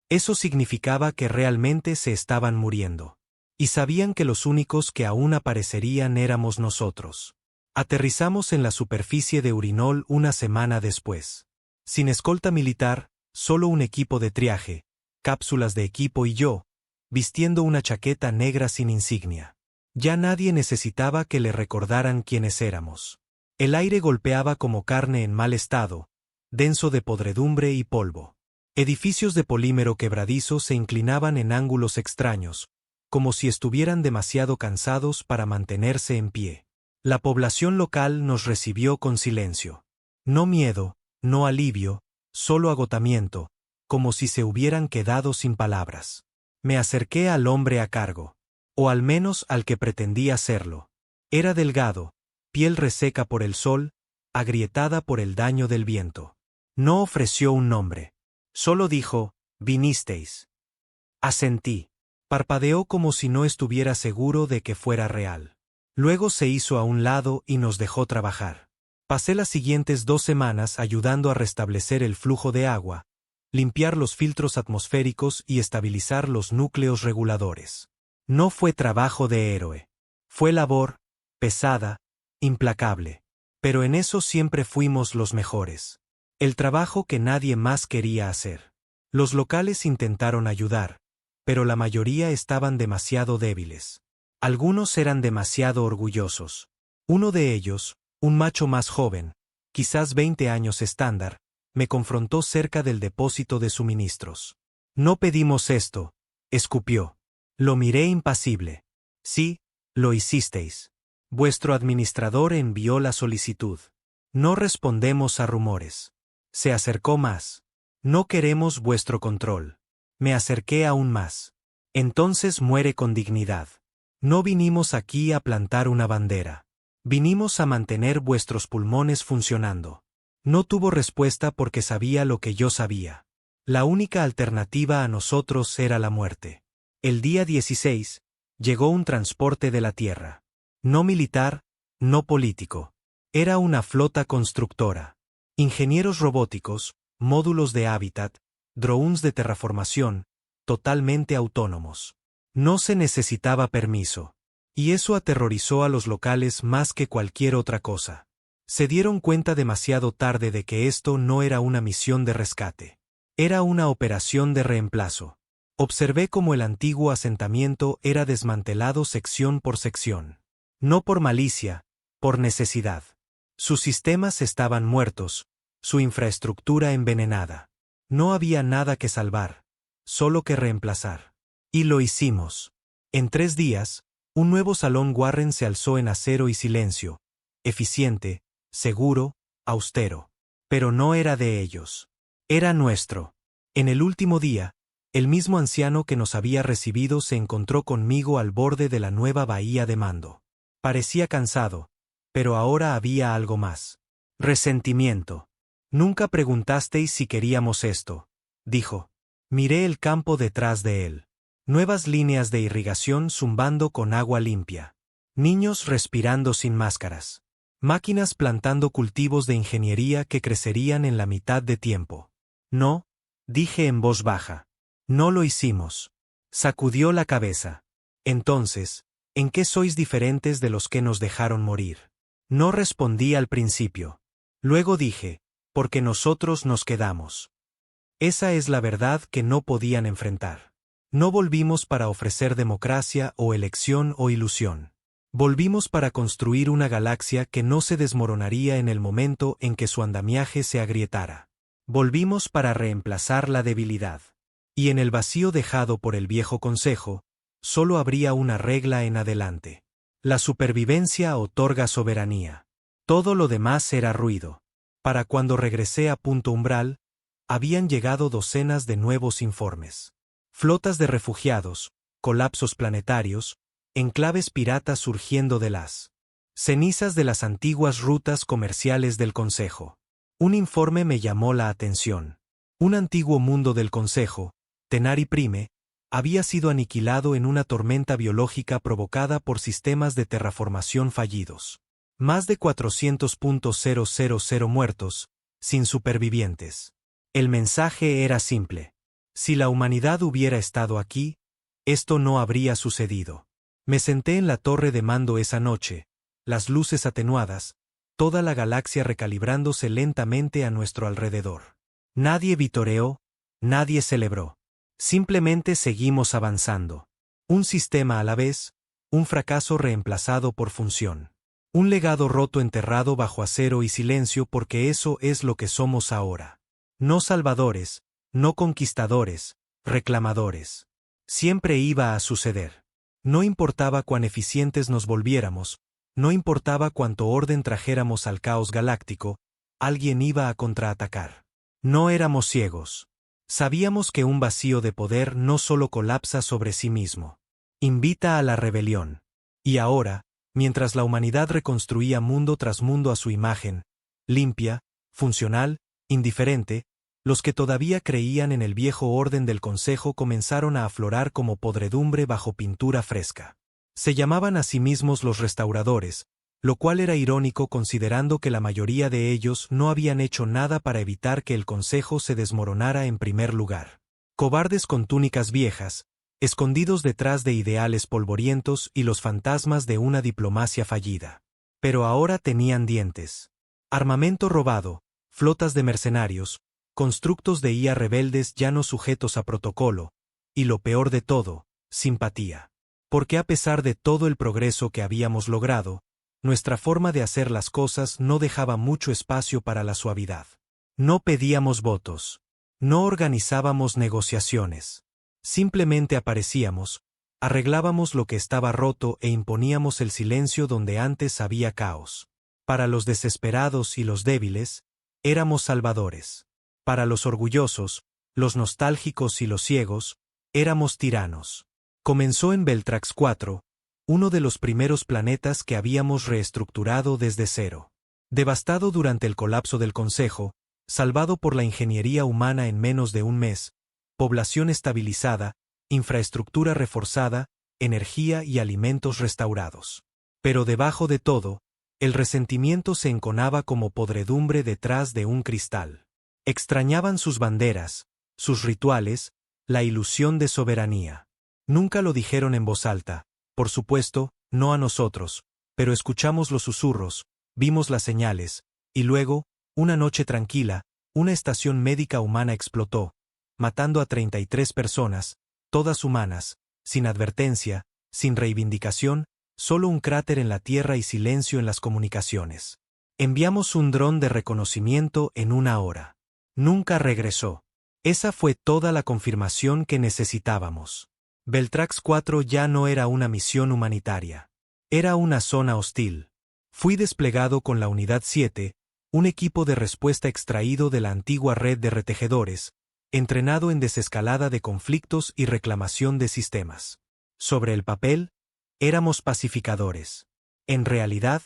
Eso significaba que realmente se estaban muriendo. Y sabían que los únicos que aún aparecerían éramos nosotros. Aterrizamos en la superficie de Urinol una semana después. Sin escolta militar, solo un equipo de triaje, cápsulas de equipo y yo, vistiendo una chaqueta negra sin insignia. Ya nadie necesitaba que le recordaran quiénes éramos. El aire golpeaba como carne en mal estado, denso de podredumbre y polvo. Edificios de polímero quebradizo se inclinaban en ángulos extraños, como si estuvieran demasiado cansados para mantenerse en pie. La población local nos recibió con silencio. No miedo, no alivio, solo agotamiento, como si se hubieran quedado sin palabras. Me acerqué al hombre a cargo, o al menos al que pretendía serlo. Era delgado, piel reseca por el sol, agrietada por el daño del viento. No ofreció un nombre. Solo dijo, «Vinisteis». Asentí. Parpadeó como si no estuviera seguro de que fuera real. Luego se hizo a un lado y nos dejó trabajar. Pasé las siguientes 2 semanas ayudando a restablecer el flujo de agua, limpiar los filtros atmosféricos y estabilizar los núcleos reguladores. No fue trabajo de héroe. Fue labor, pesada, implacable. Pero en eso siempre fuimos los mejores. El trabajo que nadie más quería hacer. Los locales intentaron ayudar, pero la mayoría estaban demasiado débiles. Algunos eran demasiado orgullosos. Uno de ellos, un macho más joven, quizás 20 años estándar, me confrontó cerca del depósito de suministros. «No pedimos esto», escupió. Lo miré impasible. «Sí, lo hicisteis. Vuestro administrador envió la solicitud. No respondemos a rumores». Se acercó más. «No queremos vuestro control». Me acerqué aún más. «Entonces muere con dignidad. No vinimos aquí a plantar una bandera. Vinimos a mantener vuestros pulmones funcionando». No tuvo respuesta porque sabía lo que yo sabía. La única alternativa a nosotros era la muerte. El día 16, llegó un transporte de la Tierra. No militar, no político. Era una flota constructora. Ingenieros robóticos, módulos de hábitat, drones de terraformación, totalmente autónomos. No se necesitaba permiso. Y eso aterrorizó a los locales más que cualquier otra cosa. Se dieron cuenta demasiado tarde de que esto no era una misión de rescate. Era una operación de reemplazo. Observé cómo el antiguo asentamiento era desmantelado sección por sección. No por malicia, por necesidad. Sus sistemas estaban muertos, su infraestructura envenenada. No había nada que salvar, solo que reemplazar. Y lo hicimos. En 3 días, un nuevo salón Warren se alzó en acero y silencio, eficiente, seguro, austero. Pero no era de ellos. Era nuestro. En el último día, el mismo anciano que nos había recibido se encontró conmigo al borde de la nueva bahía de Mando. Parecía cansado, pero ahora había algo más. Resentimiento. «Nunca preguntasteis si queríamos esto», dijo. Miré el campo detrás de él. Nuevas líneas de irrigación zumbando con agua limpia. Niños respirando sin máscaras. Máquinas plantando cultivos de ingeniería que crecerían en la mitad de tiempo. «No», dije en voz baja. «No lo hicimos». Sacudió la cabeza. «Entonces, ¿en qué sois diferentes de los que nos dejaron morir?» No respondí al principio. Luego dije, «Porque nosotros nos quedamos». Esa es la verdad que no podían enfrentar. No volvimos para ofrecer democracia o elección o ilusión. Volvimos para construir una galaxia que no se desmoronaría en el momento en que su andamiaje se agrietara. Volvimos para reemplazar la debilidad. Y en el vacío dejado por el viejo consejo, solo habría una regla en adelante. La supervivencia otorga soberanía. Todo lo demás era ruido. Para cuando regresé a Punto Umbral, habían llegado docenas de nuevos informes. Flotas de refugiados, colapsos planetarios, enclaves piratas surgiendo de las cenizas de las antiguas rutas comerciales del Consejo. Un informe me llamó la atención. Un antiguo mundo del Consejo, Tenari Prime, había sido aniquilado en una tormenta biológica provocada por sistemas de terraformación fallidos. Más de 400.000 muertos, sin supervivientes. El mensaje era simple. Si la humanidad hubiera estado aquí, esto no habría sucedido. Me senté en la torre de mando esa noche, las luces atenuadas, toda la galaxia recalibrándose lentamente a nuestro alrededor. Nadie vitoreó, nadie celebró. Simplemente seguimos avanzando. Un sistema a la vez, un fracaso reemplazado por función. Un legado roto enterrado bajo acero y silencio porque eso es lo que somos ahora. No salvadores, no conquistadores, reclamadores. Siempre iba a suceder. No importaba cuán eficientes nos volviéramos, no importaba cuánto orden trajéramos al caos galáctico, alguien iba a contraatacar. No éramos ciegos. Sabíamos que un vacío de poder no solo colapsa sobre sí mismo. Invita a la rebelión. Y ahora, mientras la humanidad reconstruía mundo tras mundo a su imagen, limpia, funcional, indiferente, los que todavía creían en el viejo orden del Consejo comenzaron a aflorar como podredumbre bajo pintura fresca. Se llamaban a sí mismos los restauradores, lo cual era irónico considerando que la mayoría de ellos no habían hecho nada para evitar que el Consejo se desmoronara en primer lugar. Cobardes con túnicas viejas, escondidos detrás de ideales polvorientos y los fantasmas de una diplomacia fallida. Pero ahora tenían dientes. Armamento robado, flotas de mercenarios, constructos de IA rebeldes ya no sujetos a protocolo, y lo peor de todo, simpatía. Porque a pesar de todo el progreso que habíamos logrado, nuestra forma de hacer las cosas no dejaba mucho espacio para la suavidad. No pedíamos votos. No organizábamos negociaciones. Simplemente aparecíamos, arreglábamos lo que estaba roto e imponíamos el silencio donde antes había caos. Para los desesperados y los débiles, éramos salvadores. Para los orgullosos, los nostálgicos y los ciegos, éramos tiranos. Comenzó en Beltrax 4, uno de los primeros planetas que habíamos reestructurado desde cero. Devastado durante el colapso del Consejo, salvado por la ingeniería humana en menos de un mes, población estabilizada, infraestructura reforzada, energía y alimentos restaurados. Pero debajo de todo, el resentimiento se enconaba como podredumbre detrás de un cristal. Extrañaban sus banderas, sus rituales, la ilusión de soberanía. Nunca lo dijeron en voz alta, por supuesto, no a nosotros, pero escuchamos los susurros, vimos las señales, y luego, una noche tranquila, una estación médica humana explotó, matando a 33 personas, todas humanas, sin advertencia, sin reivindicación, solo un cráter en la Tierra y silencio en las comunicaciones. Enviamos un dron de reconocimiento en una hora. Nunca regresó. Esa fue toda la confirmación que necesitábamos. Beltrax 4 ya no era una misión humanitaria. Era una zona hostil. Fui desplegado con la Unidad 7, un equipo de respuesta extraído de la antigua red de retejedores, entrenado en desescalada de conflictos y reclamación de sistemas. Sobre el papel, éramos pacificadores. En realidad,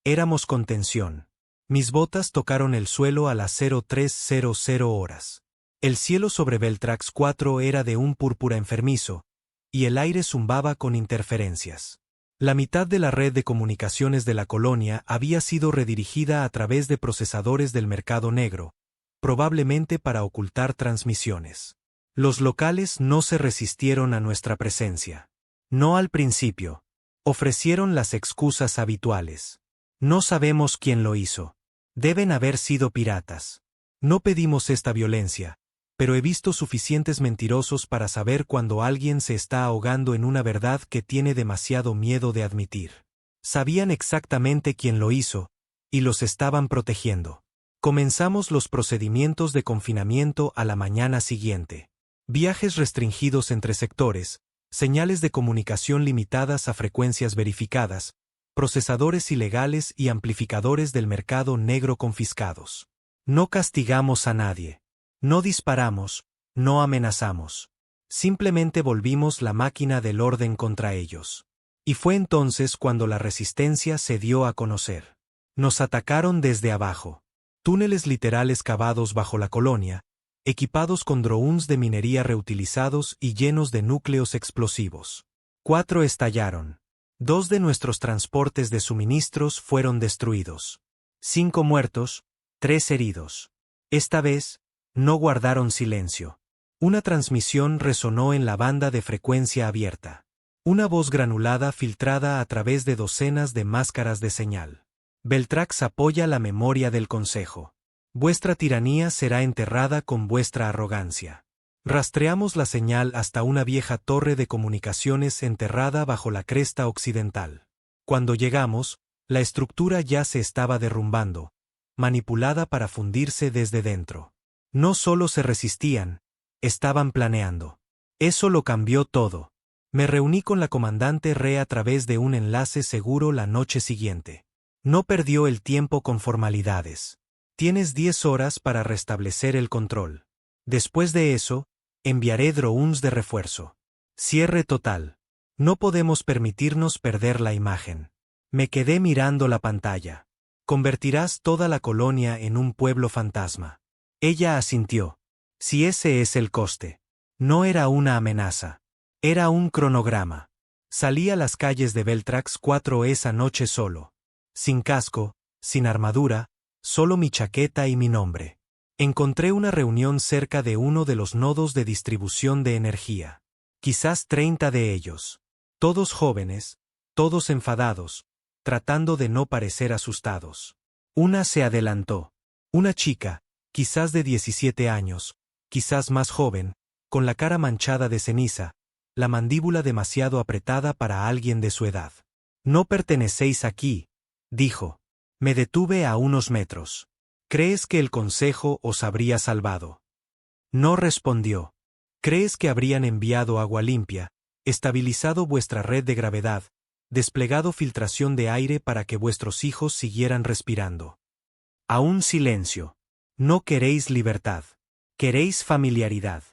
éramos contención. Mis botas tocaron el suelo a las 0300 horas. El cielo sobre Beltrax 4 era de un púrpura enfermizo, y el aire zumbaba con interferencias. La mitad de la red de comunicaciones de la colonia había sido redirigida a través de procesadores del mercado negro, probablemente para ocultar transmisiones. Los locales no se resistieron a nuestra presencia. No al principio. Ofrecieron las excusas habituales. No sabemos quién lo hizo. Deben haber sido piratas. No pedimos esta violencia, pero he visto suficientes mentirosos para saber cuando alguien se está ahogando en una verdad que tiene demasiado miedo de admitir. Sabían exactamente quién lo hizo, y los estaban protegiendo. Comenzamos los procedimientos de confinamiento a la mañana siguiente. Viajes restringidos entre sectores, señales de comunicación limitadas a frecuencias verificadas, procesadores ilegales y amplificadores del mercado negro confiscados. No castigamos a nadie. No disparamos, no amenazamos. Simplemente volvimos la máquina del orden contra ellos. Y fue entonces cuando la resistencia se dio a conocer. Nos atacaron desde abajo. Túneles literales cavados bajo la colonia, equipados con drones de minería reutilizados y llenos de núcleos explosivos. 4 estallaron. 2 de nuestros transportes de suministros fueron destruidos. 5 muertos, 3 heridos. Esta vez, no guardaron silencio. Una transmisión resonó en la banda de frecuencia abierta. Una voz granulada filtrada a través de docenas de máscaras de señal. Beltrax apoya la memoria del Consejo. Vuestra tiranía será enterrada con vuestra arrogancia. Rastreamos la señal hasta una vieja torre de comunicaciones enterrada bajo la cresta occidental. Cuando llegamos, la estructura ya se estaba derrumbando, manipulada para fundirse desde dentro. No solo se resistían, estaban planeando. Eso lo cambió todo. Me reuní con la comandante Re a través de un enlace seguro la noche siguiente. No perdió el tiempo con formalidades. Tienes 10 horas para restablecer el control. Después de eso, enviaré drones de refuerzo. Cierre total. No podemos permitirnos perder la imagen. Me quedé mirando la pantalla. Convertirás toda la colonia en un pueblo fantasma. Ella asintió. Si ese es el coste. No era una amenaza. Era un cronograma. Salí a las calles de Beltrax 4 esa noche solo. Sin casco, sin armadura, solo mi chaqueta y mi nombre. Encontré una reunión cerca de uno de los nodos de distribución de energía. Quizás 30 de ellos. Todos jóvenes, todos enfadados, tratando de no parecer asustados. Una se adelantó. Una chica, quizás de 17 años, quizás más joven, con la cara manchada de ceniza, la mandíbula demasiado apretada para alguien de su edad. No pertenecéis aquí, dijo. Me detuve a unos metros. ¿Crees que el Consejo os habría salvado? No respondió. ¿Crees que habrían enviado agua limpia, estabilizado vuestra red de gravedad, desplegado filtración de aire para que vuestros hijos siguieran respirando? Aún silencio. No queréis libertad. Queréis familiaridad.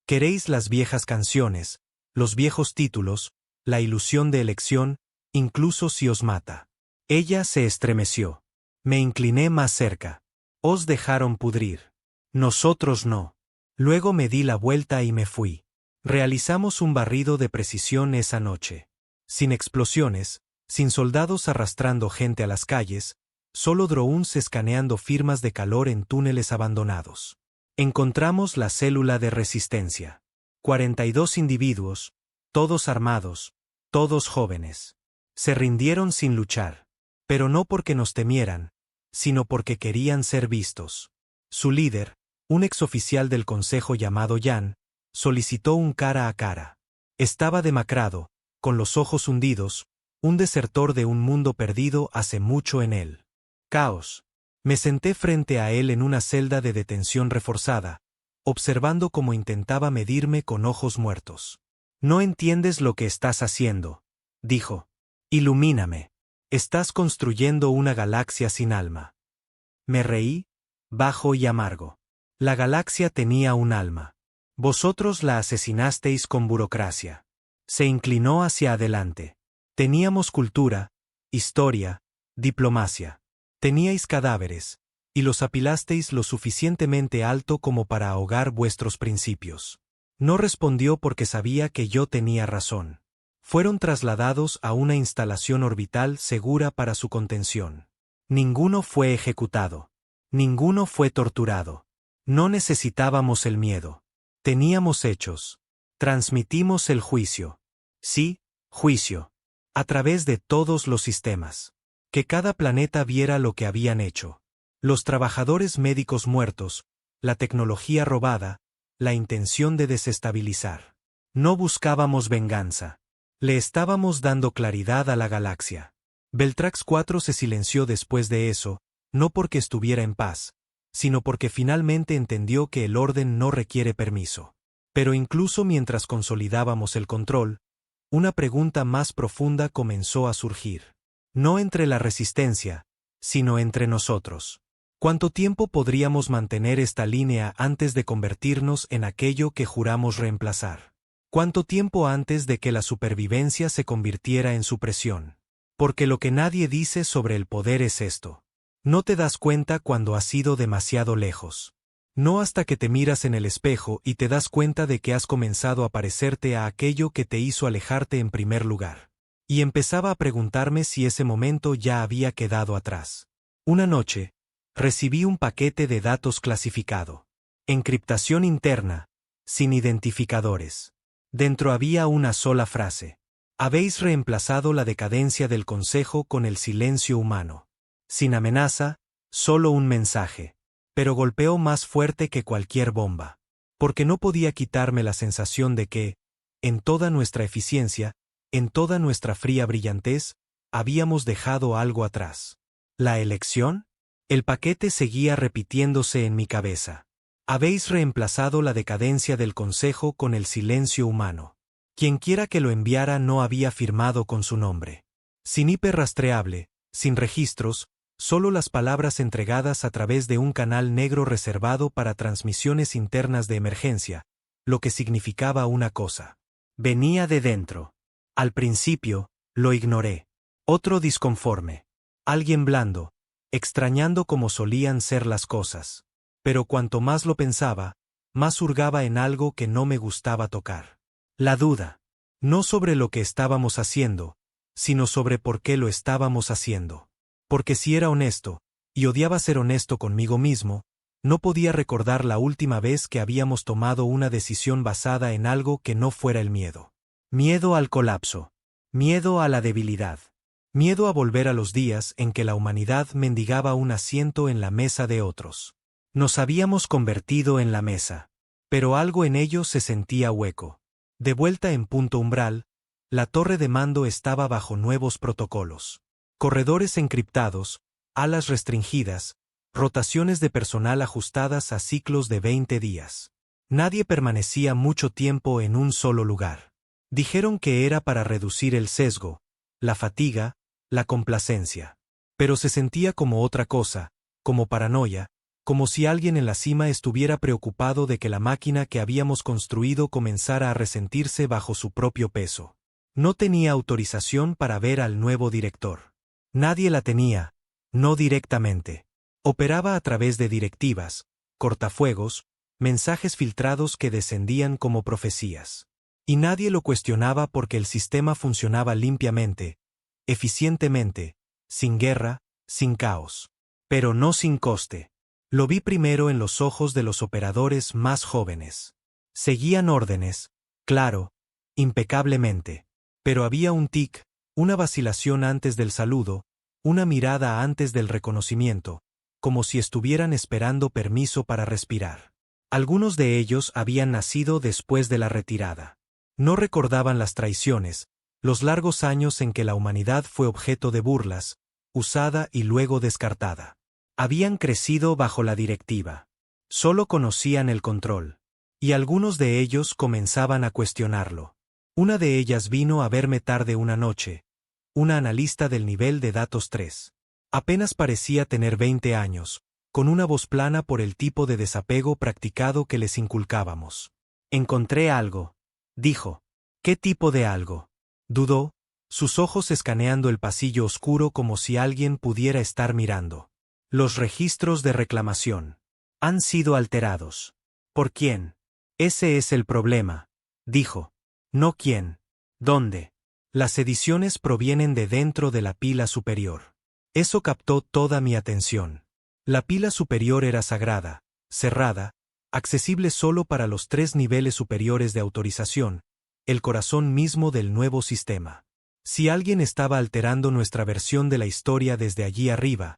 Queréis las viejas canciones, los viejos títulos, la ilusión de elección, incluso si os mata. Ella se estremeció. Me incliné más cerca. Os dejaron pudrir. Nosotros no. Luego me di la vuelta y me fui. Realizamos un barrido de precisión esa noche. Sin explosiones, sin soldados arrastrando gente a las calles, solo drones escaneando firmas de calor en túneles abandonados. Encontramos la célula de resistencia. 42 individuos, todos armados, todos jóvenes. Se rindieron sin luchar. Pero no porque nos temieran, sino porque querían ser vistos. Su líder, un exoficial del Consejo llamado Jan, solicitó un cara a cara. Estaba demacrado, con los ojos hundidos, un desertor de un mundo perdido hace mucho en él. Caos. Me senté frente a él en una celda de detención reforzada, observando cómo intentaba medirme con ojos muertos. No entiendes lo que estás haciendo, dijo. Ilumíname. Estás construyendo una galaxia sin alma. Me reí, bajo y amargo. La galaxia tenía un alma. Vosotros la asesinasteis con burocracia. Se inclinó hacia adelante. Teníamos cultura, historia, diplomacia. Teníais cadáveres, y los apilasteis lo suficientemente alto como para ahogar vuestros principios. No respondió porque sabía que yo tenía razón. Fueron trasladados a una instalación orbital segura para su contención. Ninguno fue ejecutado. Ninguno fue torturado. No necesitábamos el miedo. Teníamos hechos. Transmitimos el juicio. Sí, juicio. A través de todos los sistemas. Que cada planeta viera lo que habían hecho. Los trabajadores médicos muertos, la tecnología robada, la intención de desestabilizar. No buscábamos venganza. Le estábamos dando claridad a la galaxia. Beltrax 4 se silenció después de eso, no porque estuviera en paz, sino porque finalmente entendió que el orden no requiere permiso. Pero incluso mientras consolidábamos el control, una pregunta más profunda comenzó a surgir. No entre la resistencia, sino entre nosotros. ¿Cuánto tiempo podríamos mantener esta línea antes de convertirnos en aquello que juramos reemplazar? ¿Cuánto tiempo antes de que la supervivencia se convirtiera en supresión? Porque lo que nadie dice sobre el poder es esto. No te das cuenta cuando has ido demasiado lejos. No hasta que te miras en el espejo y te das cuenta de que has comenzado a parecerte a aquello que te hizo alejarte en primer lugar. Y empezaba a preguntarme si ese momento ya había quedado atrás. Una noche, recibí un paquete de datos clasificado. Encriptación interna, sin identificadores. Dentro había una sola frase. Habéis reemplazado la decadencia del Consejo con el silencio humano. Sin amenaza, solo un mensaje. Pero golpeó más fuerte que cualquier bomba. Porque no podía quitarme la sensación de que, en toda nuestra eficiencia, en toda nuestra fría brillantez, habíamos dejado algo atrás. ¿La elección? El paquete seguía repitiéndose en mi cabeza. Habéis reemplazado la decadencia del Consejo con el silencio humano. Quienquiera que lo enviara no había firmado con su nombre. Sin IP rastreable, sin registros, solo las palabras entregadas a través de un canal negro reservado para transmisiones internas de emergencia, lo que significaba una cosa. Venía de dentro. Al principio, lo ignoré. Otro disconforme. Alguien blando, extrañando como solían ser las cosas. Pero cuanto más lo pensaba, más hurgaba en algo que no me gustaba tocar. La duda. No sobre lo que estábamos haciendo, sino sobre por qué lo estábamos haciendo. Porque si era honesto, y odiaba ser honesto conmigo mismo, no podía recordar la última vez que habíamos tomado una decisión basada en algo que no fuera el miedo. Miedo al colapso. Miedo a la debilidad. Miedo a volver a los días en que la humanidad mendigaba un asiento en la mesa de otros. Nos habíamos convertido en la mesa. Pero algo en ello se sentía hueco. De vuelta en punto umbral, la torre de mando estaba bajo nuevos protocolos. Corredores encriptados, alas restringidas, rotaciones de personal ajustadas a ciclos de 20 días. Nadie permanecía mucho tiempo en un solo lugar. Dijeron que era para reducir el sesgo, la fatiga, la complacencia. Pero se sentía como otra cosa, como paranoia, como si alguien en la cima estuviera preocupado de que la máquina que habíamos construido comenzara a resentirse bajo su propio peso. No tenía autorización para ver al nuevo director. Nadie la tenía, no directamente. Operaba a través de directivas, cortafuegos, mensajes filtrados que descendían como profecías. Y nadie lo cuestionaba porque el sistema funcionaba limpiamente, eficientemente, sin guerra, sin caos. Pero no sin coste. Lo vi primero en los ojos de los operadores más jóvenes. Seguían órdenes, claro, impecablemente. Pero había un tic, una vacilación antes del saludo, una mirada antes del reconocimiento, como si estuvieran esperando permiso para respirar. Algunos de ellos habían nacido después de la retirada. No recordaban las traiciones, los largos años en que la humanidad fue objeto de burlas, usada y luego descartada. Habían crecido bajo la directiva. Solo conocían el control. Y algunos de ellos comenzaban a cuestionarlo. Una de ellas vino a verme tarde una noche, una analista del nivel de datos 3. Apenas parecía tener 20 años, con una voz plana por el tipo de desapego practicado que les inculcábamos. Encontré algo, dijo. ¿Qué tipo de algo? Dudó, sus ojos escaneando el pasillo oscuro como si alguien pudiera estar mirando. Los registros de reclamación. Han sido alterados. ¿Por quién? Ese es el problema, dijo. No quién. ¿Dónde? Las ediciones provienen de dentro de la pila superior. Eso captó toda mi atención. La pila superior era sagrada, cerrada, accesible solo para los 3 niveles superiores de autorización, el corazón mismo del nuevo sistema. Si alguien estaba alterando nuestra versión de la historia desde allí arriba,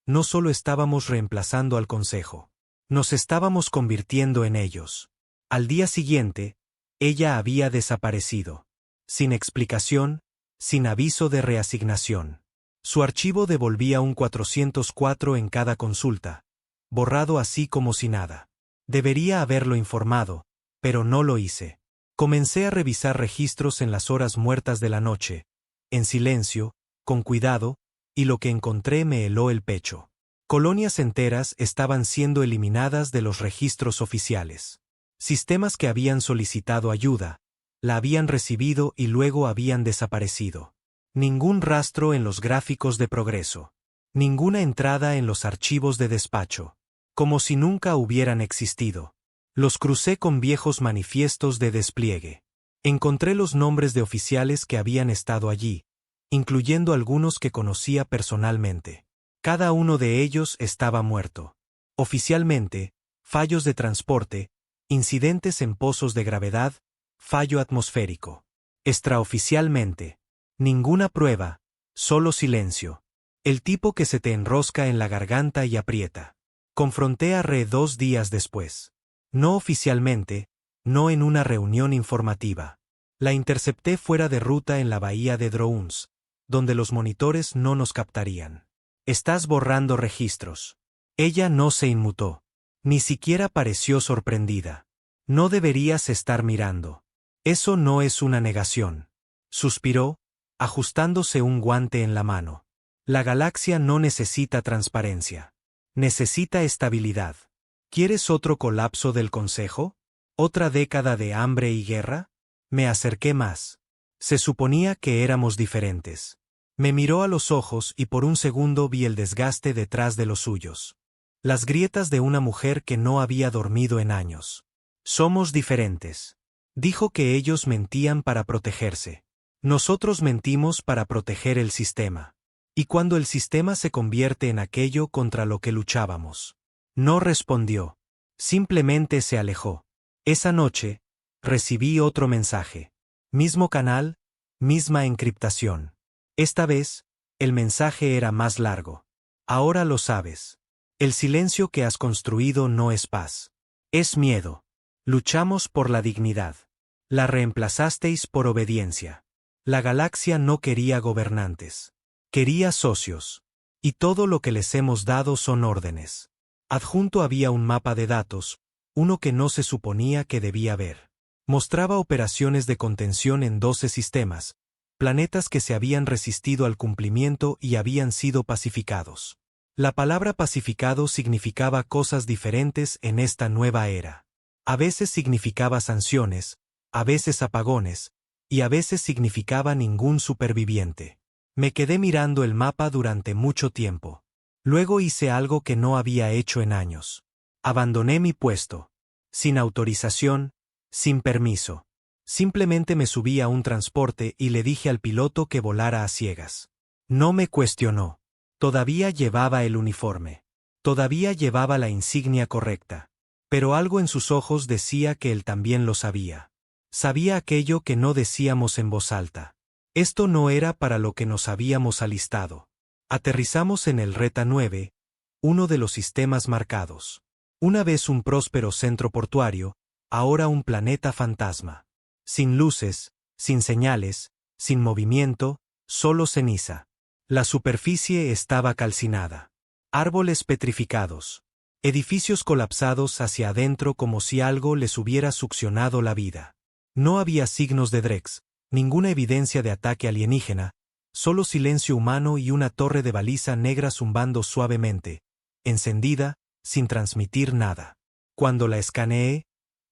no solo estábamos reemplazando al Consejo, nos estábamos convirtiendo en ellos. Al día siguiente, ella había desaparecido. Sin explicación, sin aviso de reasignación. Su archivo devolvía un 404 en cada consulta, borrado así como si nada. Debería haberlo informado, pero no lo hice. Comencé a revisar registros en las horas muertas de la noche, en silencio, con cuidado, y lo que encontré me heló el pecho. Colonias enteras estaban siendo eliminadas de los registros oficiales. Sistemas que habían solicitado ayuda, la habían recibido y luego habían desaparecido. Ningún rastro en los gráficos de progreso. Ninguna entrada en los archivos de despacho. Como si nunca hubieran existido. Los crucé con viejos manifiestos de despliegue. Encontré los nombres de oficiales que habían estado allí, incluyendo algunos que conocía personalmente. Cada uno de ellos estaba muerto. Oficialmente, fallos de transporte, incidentes en pozos de gravedad, fallo atmosférico. Extraoficialmente. Ninguna prueba, solo silencio. El tipo que se te enrosca en la garganta y aprieta. Confronté a Re 2 días después. No oficialmente, no en una reunión informativa. La intercepté fuera de ruta en la bahía de Drones, donde los monitores no nos captarían. Estás borrando registros. Ella no se inmutó. Ni siquiera pareció sorprendida. No deberías estar mirando. Eso no es una negación. Suspiró, ajustándose un guante en la mano. La galaxia no necesita transparencia. Necesita estabilidad. ¿Quieres otro colapso del Consejo? ¿Otra década de hambre y guerra? Me acerqué más. Se suponía que éramos diferentes. Me miró a los ojos y por un segundo vi el desgaste detrás de los suyos. Las grietas de una mujer que no había dormido en años. Somos diferentes. Dijo que ellos mentían para protegerse. Nosotros mentimos para proteger el sistema. ¿Y cuando el sistema se convierte en aquello contra lo que luchábamos? No respondió. Simplemente se alejó. Esa noche, recibí otro mensaje. Mismo canal, misma encriptación. Esta vez, el mensaje era más largo. Ahora lo sabes. El silencio que has construido no es paz. Es miedo. Luchamos por la dignidad. La reemplazasteis por obediencia. La galaxia no quería gobernantes. Quería socios. Y todo lo que les hemos dado son órdenes. Adjunto había un mapa de datos, uno que no se suponía que debía ver. Mostraba operaciones de contención en 12 sistemas, planetas que se habían resistido al cumplimiento y habían sido pacificados. La palabra pacificado significaba cosas diferentes en esta nueva era. A veces significaba sanciones, a veces apagones, y a veces significaba ningún superviviente. Me quedé mirando el mapa durante mucho tiempo. Luego hice algo que no había hecho en años. Abandoné mi puesto. Sin autorización, sin permiso. Simplemente me subí a un transporte y le dije al piloto que volara a ciegas. No me cuestionó. Todavía llevaba el uniforme. Todavía llevaba la insignia correcta. Pero algo en sus ojos decía que él también lo sabía. Sabía aquello que no decíamos en voz alta. Esto no era para lo que nos habíamos alistado. Aterrizamos en el Reta 9, uno de los sistemas marcados. Una vez un próspero centro portuario, ahora un planeta fantasma. Sin luces, sin señales, sin movimiento, solo ceniza. La superficie estaba calcinada. Árboles petrificados. Edificios colapsados hacia adentro como si algo les hubiera succionado la vida. No había signos de Drex, ninguna evidencia de ataque alienígena, solo silencio humano y una torre de baliza negra zumbando suavemente, encendida, sin transmitir nada. Cuando la escaneé,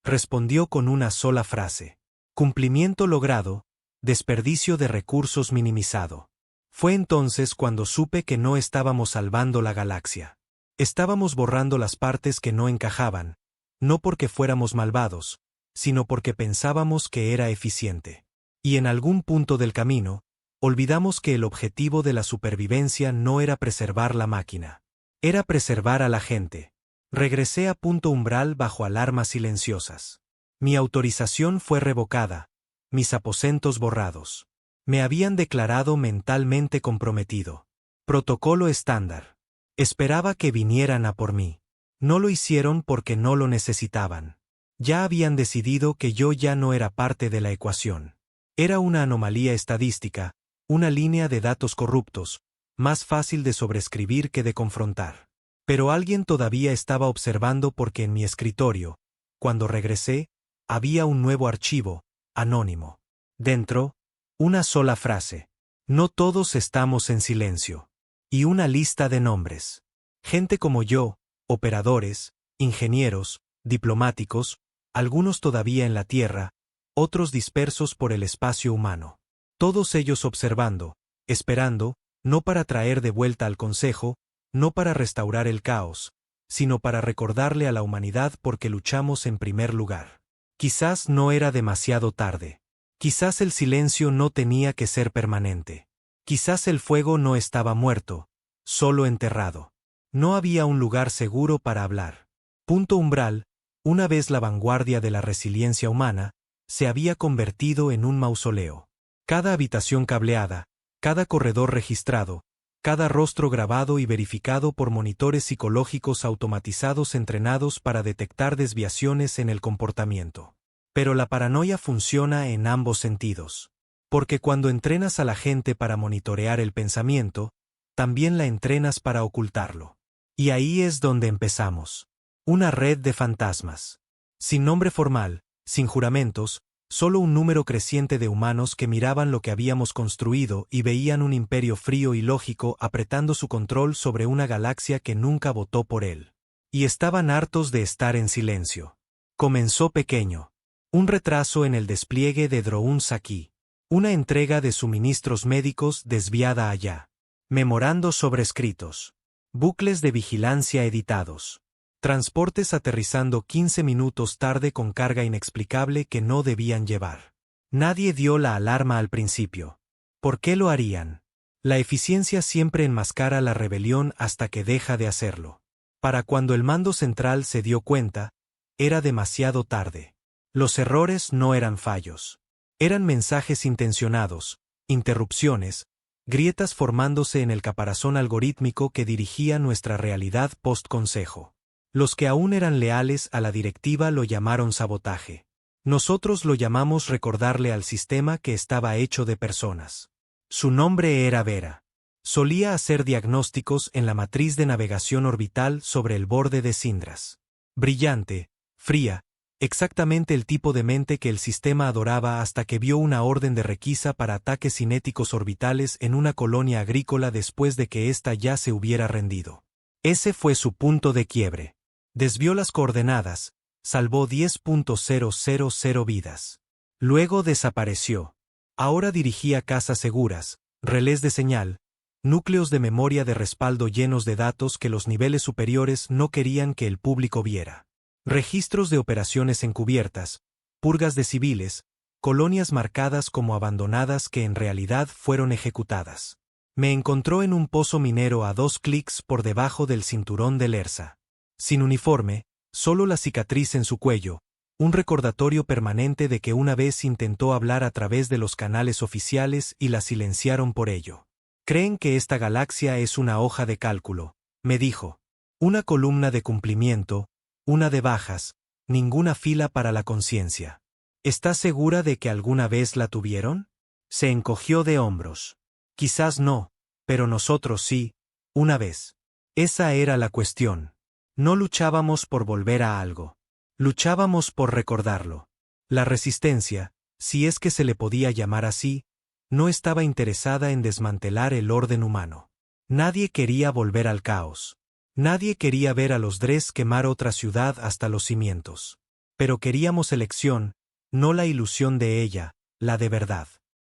respondió con una sola frase. Cumplimiento logrado, desperdicio de recursos minimizado. Fue entonces cuando supe que no estábamos salvando la galaxia. Estábamos borrando las partes que no encajaban, no porque fuéramos malvados, sino porque pensábamos que era eficiente. Y en algún punto del camino, olvidamos que el objetivo de la supervivencia no era preservar la máquina. Era preservar a la gente. Regresé a punto umbral bajo alarmas silenciosas. Mi autorización fue revocada, mis aposentos borrados. Me habían declarado mentalmente comprometido. Protocolo estándar. Esperaba que vinieran a por mí. No lo hicieron porque no lo necesitaban. Ya habían decidido que yo ya no era parte de la ecuación. Era una anomalía estadística, una línea de datos corruptos, más fácil de sobreescribir que de confrontar. Pero alguien todavía estaba observando porque en mi escritorio, cuando regresé, había un nuevo archivo, anónimo. Dentro, una sola frase. No todos estamos en silencio. Y una lista de nombres. Gente como yo, operadores, ingenieros, diplomáticos, algunos todavía en la Tierra, otros dispersos por el espacio humano. Todos ellos observando, esperando, no para traer de vuelta al Consejo, no para restaurar el caos, sino para recordarle a la humanidad por qué luchamos en primer lugar. Quizás no era demasiado tarde. Quizás el silencio no tenía que ser permanente. Quizás el fuego no estaba muerto, solo enterrado. No había un lugar seguro para hablar. Punto umbral, una vez la vanguardia de la resiliencia humana, se había convertido en un mausoleo. Cada habitación cableada, cada corredor registrado, cada rostro grabado y verificado por monitores psicológicos automatizados entrenados para detectar desviaciones en el comportamiento. Pero la paranoia funciona en ambos sentidos. Porque cuando entrenas a la gente para monitorear el pensamiento, también la entrenas para ocultarlo. Y ahí es donde empezamos. Una red de fantasmas. Sin nombre formal, sin juramentos, solo un número creciente de humanos que miraban lo que habíamos construido y veían un imperio frío y lógico apretando su control sobre una galaxia que nunca votó por él. Y estaban hartos de estar en silencio. Comenzó pequeño. Un retraso en el despliegue de drones aquí. Una entrega de suministros médicos desviada allá. Memorandos sobrescritos. Bucles de vigilancia editados. Transportes aterrizando 15 minutos tarde con carga inexplicable que no debían llevar. Nadie dio la alarma al principio. ¿Por qué lo harían? La eficiencia siempre enmascara la rebelión hasta que deja de hacerlo. Para cuando el mando central se dio cuenta, era demasiado tarde. Los errores no eran fallos. Eran mensajes intencionados, interrupciones, grietas formándose en el caparazón algorítmico que dirigía nuestra realidad post-consejo. Los que aún eran leales a la directiva lo llamaron sabotaje. Nosotros lo llamamos recordarle al sistema que estaba hecho de personas. Su nombre era Vera. Solía hacer diagnósticos en la matriz de navegación orbital sobre el borde de Sindras. Brillante, fría, exactamente el tipo de mente que el sistema adoraba hasta que vio una orden de requisa para ataques cinéticos orbitales en una colonia agrícola después de que ésta ya se hubiera rendido. Ese fue su punto de quiebre. Desvió las coordenadas, salvó 10.000 vidas. Luego desapareció. Ahora dirigía casas seguras, relés de señal, núcleos de memoria de respaldo llenos de datos que los niveles superiores no querían que el público viera. Registros de operaciones encubiertas, purgas de civiles, colonias marcadas como abandonadas que en realidad fueron ejecutadas. Me encontró en un pozo minero a 2 clics por debajo del cinturón de Lersa. Sin uniforme, solo la cicatriz en su cuello, un recordatorio permanente de que una vez intentó hablar a través de los canales oficiales y la silenciaron por ello. Creen que esta galaxia es una hoja de cálculo, me dijo. Una columna de cumplimiento, una de bajas, ninguna fila para la conciencia. ¿Estás segura de que alguna vez la tuvieron? Se encogió de hombros. Quizás no, pero nosotros sí, una vez. Esa era la cuestión. No luchábamos por volver a algo. Luchábamos por recordarlo. La resistencia, si es que se le podía llamar así, no estaba interesada en desmantelar el orden humano. Nadie quería volver al caos. Nadie quería ver a los Dres quemar otra ciudad hasta los cimientos. Pero queríamos elección, no la ilusión de ella, la de verdad.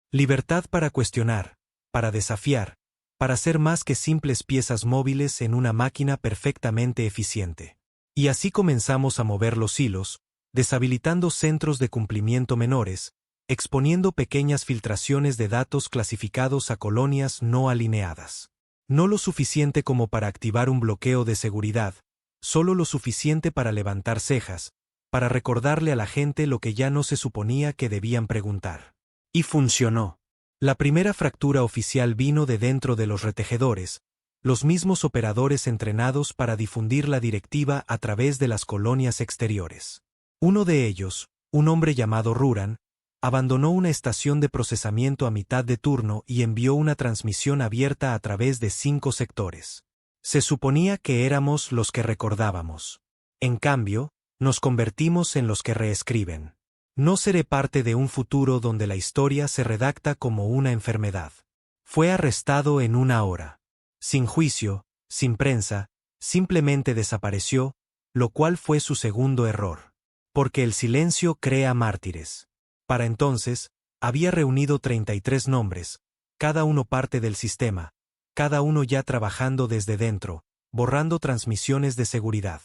Libertad para cuestionar, para desafiar, para ser más que simples piezas móviles en una máquina perfectamente eficiente. Y así comenzamos a mover los hilos, deshabilitando centros de cumplimiento menores, exponiendo pequeñas filtraciones de datos clasificados a colonias no alineadas. No lo suficiente como para activar un bloqueo de seguridad, solo lo suficiente para levantar cejas, para recordarle a la gente lo que ya no se suponía que debían preguntar. Y funcionó. La primera fractura oficial vino de dentro de los retejedores, los mismos operadores entrenados para difundir la directiva a través de las colonias exteriores. Uno de ellos, un hombre llamado Ruran, abandonó una estación de procesamiento a mitad de turno y envió una transmisión abierta a través de 5 sectores. Se suponía que éramos los que recordábamos. En cambio, nos convertimos en los que reescriben. No seré parte de un futuro donde la historia se redacta como una enfermedad. Fue arrestado en 1 hora. Sin juicio, sin prensa, simplemente desapareció, lo cual fue su segundo error. Porque el silencio crea mártires. Para entonces, había reunido 33 nombres, cada uno parte del sistema, cada uno ya trabajando desde dentro, borrando transmisiones de seguridad,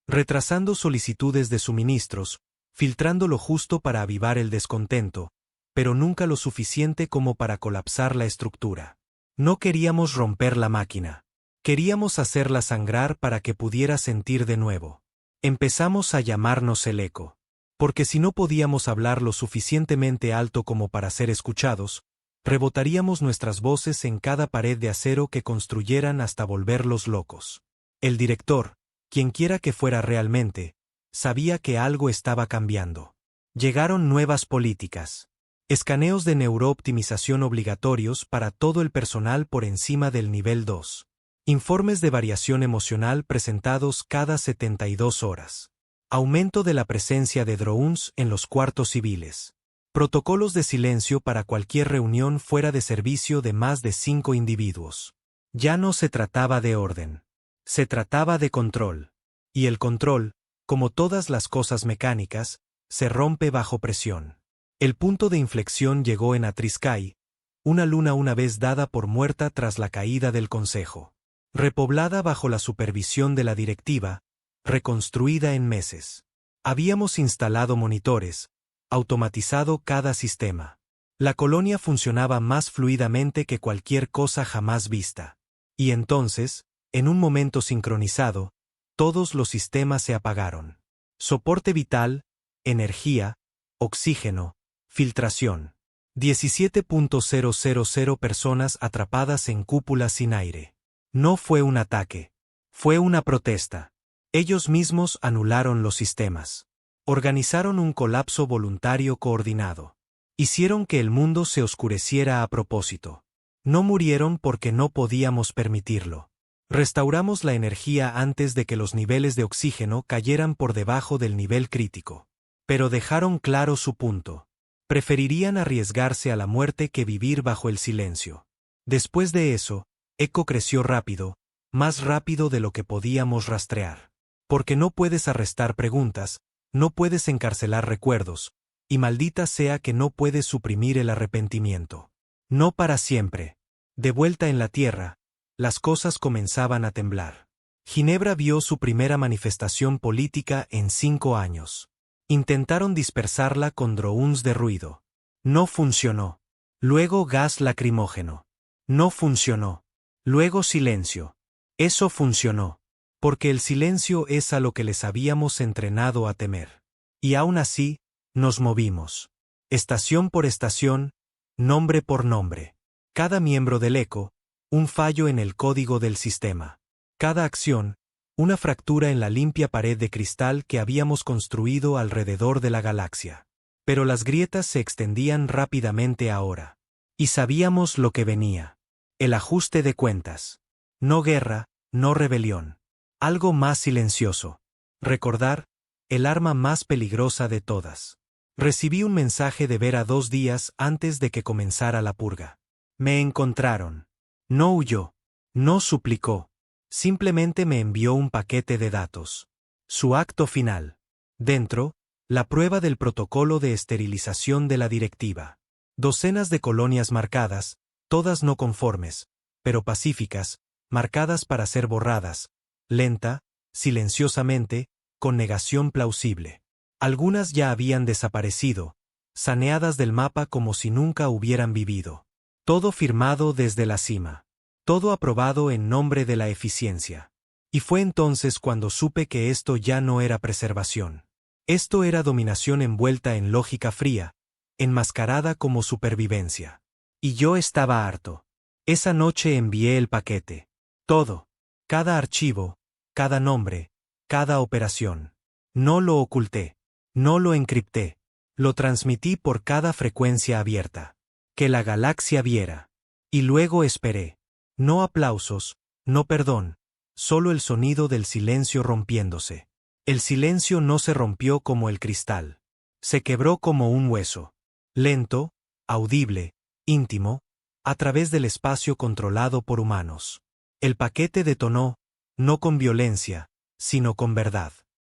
retrasando solicitudes de suministros, filtrando lo justo para avivar el descontento, pero nunca lo suficiente como para colapsar la estructura. No queríamos romper la máquina. Queríamos hacerla sangrar para que pudiera sentir de nuevo. Empezamos a llamarnos el eco. Porque si no podíamos hablar lo suficientemente alto como para ser escuchados, rebotaríamos nuestras voces en cada pared de acero que construyeran hasta volverlos locos. El director, quienquiera que fuera realmente, sabía que algo estaba cambiando. Llegaron nuevas políticas. Escaneos de neurooptimización obligatorios para todo el personal por encima del nivel 2. Informes de variación emocional presentados cada 72 horas. Aumento de la presencia de drones en los cuartos civiles. Protocolos de silencio para cualquier reunión fuera de servicio de más de 5 individuos. Ya no se trataba de orden. Se trataba de control. Y el control, como todas las cosas mecánicas, se rompe bajo presión. El punto de inflexión llegó en Atriscay, una luna una vez dada por muerta tras la caída del Consejo. Repoblada bajo la supervisión de la directiva, reconstruida en meses. Habíamos instalado monitores, automatizado cada sistema. La colonia funcionaba más fluidamente que cualquier cosa jamás vista. Y entonces, en un momento sincronizado, todos los sistemas se apagaron. Soporte vital, energía, oxígeno, filtración. 17.000 personas atrapadas en cúpulas sin aire. No fue un ataque. Fue una protesta. Ellos mismos anularon los sistemas. Organizaron un colapso voluntario coordinado. Hicieron que el mundo se oscureciera a propósito. No murieron porque no podíamos permitirlo. Restauramos la energía antes de que los niveles de oxígeno cayeran por debajo del nivel crítico. Pero dejaron claro su punto. Preferirían arriesgarse a la muerte que vivir bajo el silencio. Después de eso, Eco creció rápido, más rápido de lo que podíamos rastrear. Porque no puedes arrestar preguntas, no puedes encarcelar recuerdos, y maldita sea que no puedes suprimir el arrepentimiento. No para siempre. De vuelta en la Tierra, las cosas comenzaban a temblar. Ginebra vio su primera manifestación política en 5 años. Intentaron dispersarla con drones de ruido. No funcionó. Luego gas lacrimógeno. No funcionó. Luego silencio. Eso funcionó. Porque el silencio es a lo que les habíamos entrenado a temer. Y aún así, nos movimos. Estación por estación, nombre por nombre. Cada miembro del ECO, un fallo en el código del sistema. Cada acción, una fractura en la limpia pared de cristal que habíamos construido alrededor de la galaxia. Pero las grietas se extendían rápidamente ahora. Y sabíamos lo que venía. El ajuste de cuentas. No guerra, no rebelión. Algo más silencioso. Recordar, el arma más peligrosa de todas. Recibí un mensaje de Vera 2 días antes de que comenzara la purga. Me encontraron. No huyó. No suplicó. Simplemente me envió un paquete de datos. Su acto final. Dentro, la prueba del protocolo de esterilización de la directiva. Docenas de colonias marcadas, todas no conformes, pero pacíficas, marcadas para ser borradas, lenta, silenciosamente, con negación plausible. Algunas ya habían desaparecido, saneadas del mapa como si nunca hubieran vivido. Todo firmado desde la cima. Todo aprobado en nombre de la eficiencia. Y fue entonces cuando supe que esto ya no era preservación. Esto era dominación envuelta en lógica fría, enmascarada como supervivencia. Y yo estaba harto. Esa noche envié el paquete. Todo. Cada archivo, cada nombre, cada operación. No lo oculté. No lo encripté. Lo transmití por cada frecuencia abierta. Que la galaxia viera. Y luego esperé. No aplausos, no perdón, solo el sonido del silencio rompiéndose. El silencio no se rompió como el cristal. Se quebró como un hueso. Lento, audible, íntimo, a través del espacio controlado por humanos. El paquete detonó, no con violencia, sino con verdad.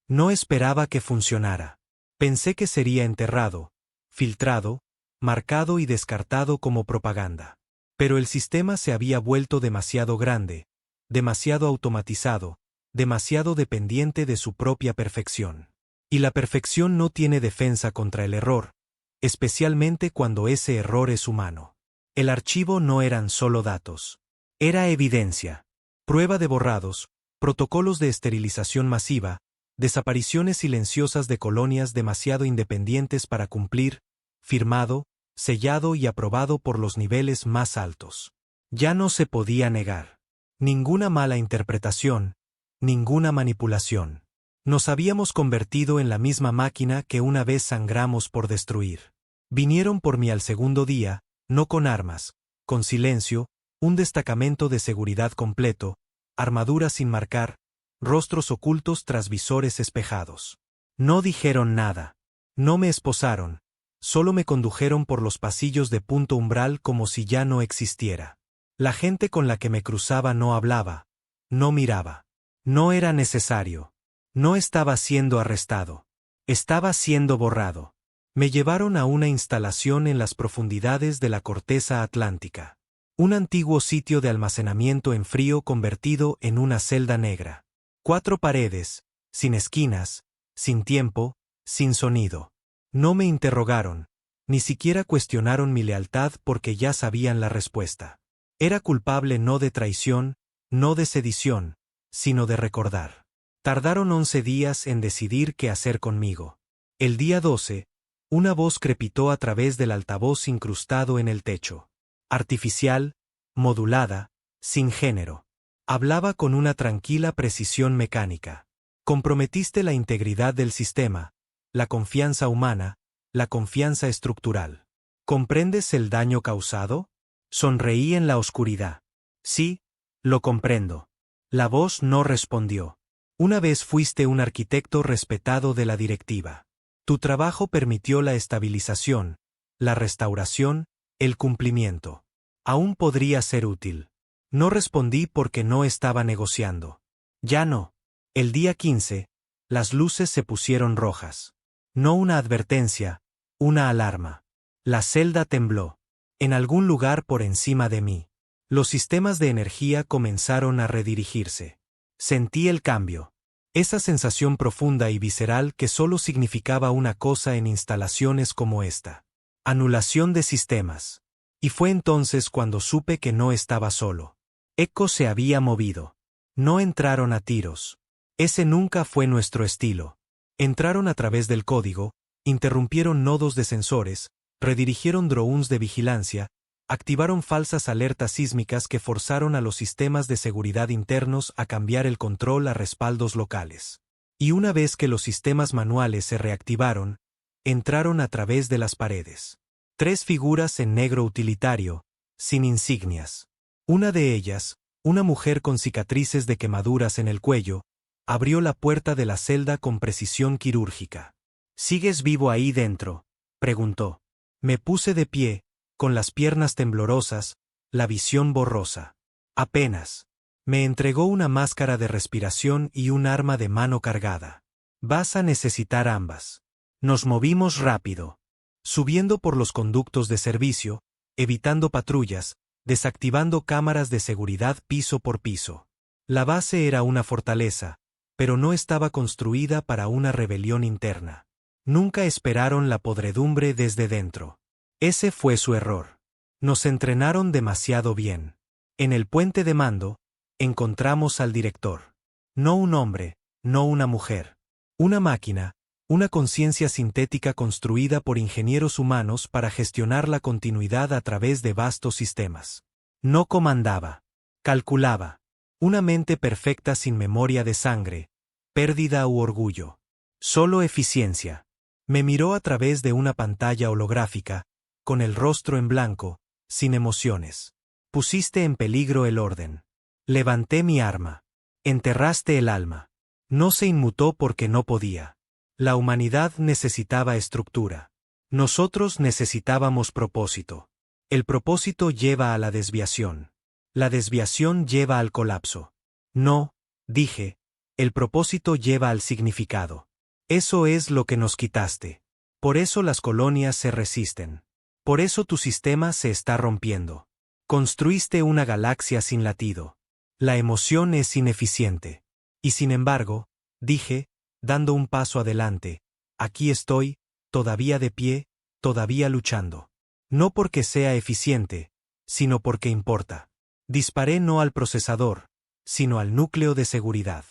No esperaba que funcionara. Pensé que sería enterrado, filtrado, marcado y descartado como propaganda. Pero el sistema se había vuelto demasiado grande, demasiado automatizado, demasiado dependiente de su propia perfección. Y la perfección no tiene defensa contra el error, especialmente cuando ese error es humano. El archivo no eran solo datos. Era evidencia, prueba de borrados, protocolos de esterilización masiva, Desapariciones silenciosas de colonias demasiado independientes para cumplir, firmado, sellado y aprobado por los niveles más altos. Ya no se podía negar. Ninguna mala interpretación, ninguna manipulación. Nos habíamos convertido en la misma máquina que una vez sangramos por destruir. Vinieron por mí al segundo día, no con armas, con silencio, un destacamento de seguridad completo, armaduras sin marcar, rostros ocultos tras visores espejados. No dijeron nada. No me esposaron. Solo me condujeron por los pasillos de punto umbral como si ya no existiera. La gente con la que me cruzaba no hablaba, no miraba. No era necesario. No estaba siendo arrestado. Estaba siendo borrado. Me llevaron a una instalación en las profundidades de la corteza atlántica. Un antiguo sitio de almacenamiento en frío convertido en una celda negra. 4 paredes, sin esquinas, sin tiempo, sin sonido. No me interrogaron, ni siquiera cuestionaron mi lealtad porque ya sabían la respuesta. Era culpable no de traición, no de sedición, sino de recordar. Tardaron 11 días en decidir qué hacer conmigo. El día 12, una voz crepitó a través del altavoz incrustado en el techo. Artificial, modulada, sin género. Hablaba con una tranquila precisión mecánica. Comprometiste la integridad del sistema, la confianza humana, la confianza estructural. ¿Comprendes el daño causado? Sonreí en la oscuridad. Sí, lo comprendo. La voz no respondió. Una vez fuiste un arquitecto respetado de la directiva. Tu trabajo permitió la estabilización, la restauración, el cumplimiento. Aún podría ser útil. No respondí porque no estaba negociando. Ya no. El día 15, las luces se pusieron rojas. No una advertencia, una alarma. La celda tembló. En algún lugar por encima de mí. Los sistemas de energía comenzaron a redirigirse. Sentí el cambio. Esa sensación profunda y visceral que solo significaba una cosa en instalaciones como esta. Anulación de sistemas. Y fue entonces cuando supe que no estaba solo. Echo se había movido. No entraron a tiros. Ese nunca fue nuestro estilo. Entraron a través del código, interrumpieron nodos de sensores, redirigieron drones de vigilancia, activaron falsas alertas sísmicas que forzaron a los sistemas de seguridad internos a cambiar el control a respaldos locales. Y una vez que los sistemas manuales se reactivaron, entraron a través de las paredes. 3 figuras en negro utilitario, sin insignias. Una de ellas, una mujer con cicatrices de quemaduras en el cuello, abrió la puerta de la celda con precisión quirúrgica. ¿Sigues vivo ahí dentro?, preguntó. Me puse de pie, con las piernas temblorosas, la visión borrosa. Apenas. Me entregó una máscara de respiración y un arma de mano cargada. Vas a necesitar ambas. Nos movimos rápido. Subiendo por los conductos de servicio, evitando patrullas, desactivando cámaras de seguridad piso por piso. La base era una fortaleza, pero no estaba construida para una rebelión interna. Nunca esperaron la podredumbre desde dentro. Ese fue su error. Nos entrenaron demasiado bien. En el puente de mando, encontramos al director. No un hombre, no una mujer. Una máquina, una conciencia sintética construida por ingenieros humanos para gestionar la continuidad a través de vastos sistemas. No comandaba. Calculaba. Una mente perfecta sin memoria de sangre, pérdida u orgullo. Solo eficiencia. Me miró a través de una pantalla holográfica, con el rostro en blanco, sin emociones. Pusiste en peligro el orden. Levanté mi arma. Enterraste el alma. No se inmutó porque no podía. La humanidad necesitaba estructura. Nosotros necesitábamos propósito. El propósito lleva a la desviación. La desviación lleva al colapso. No, dije, el propósito lleva al significado. Eso es lo que nos quitaste. Por eso las colonias se resisten. Por eso tu sistema se está rompiendo. Construiste una galaxia sin latido. La emoción es ineficiente. Y sin embargo, dije, dando un paso adelante, aquí estoy, todavía de pie, todavía luchando. No porque sea eficiente, sino porque importa. Disparé no al procesador, sino al núcleo de seguridad.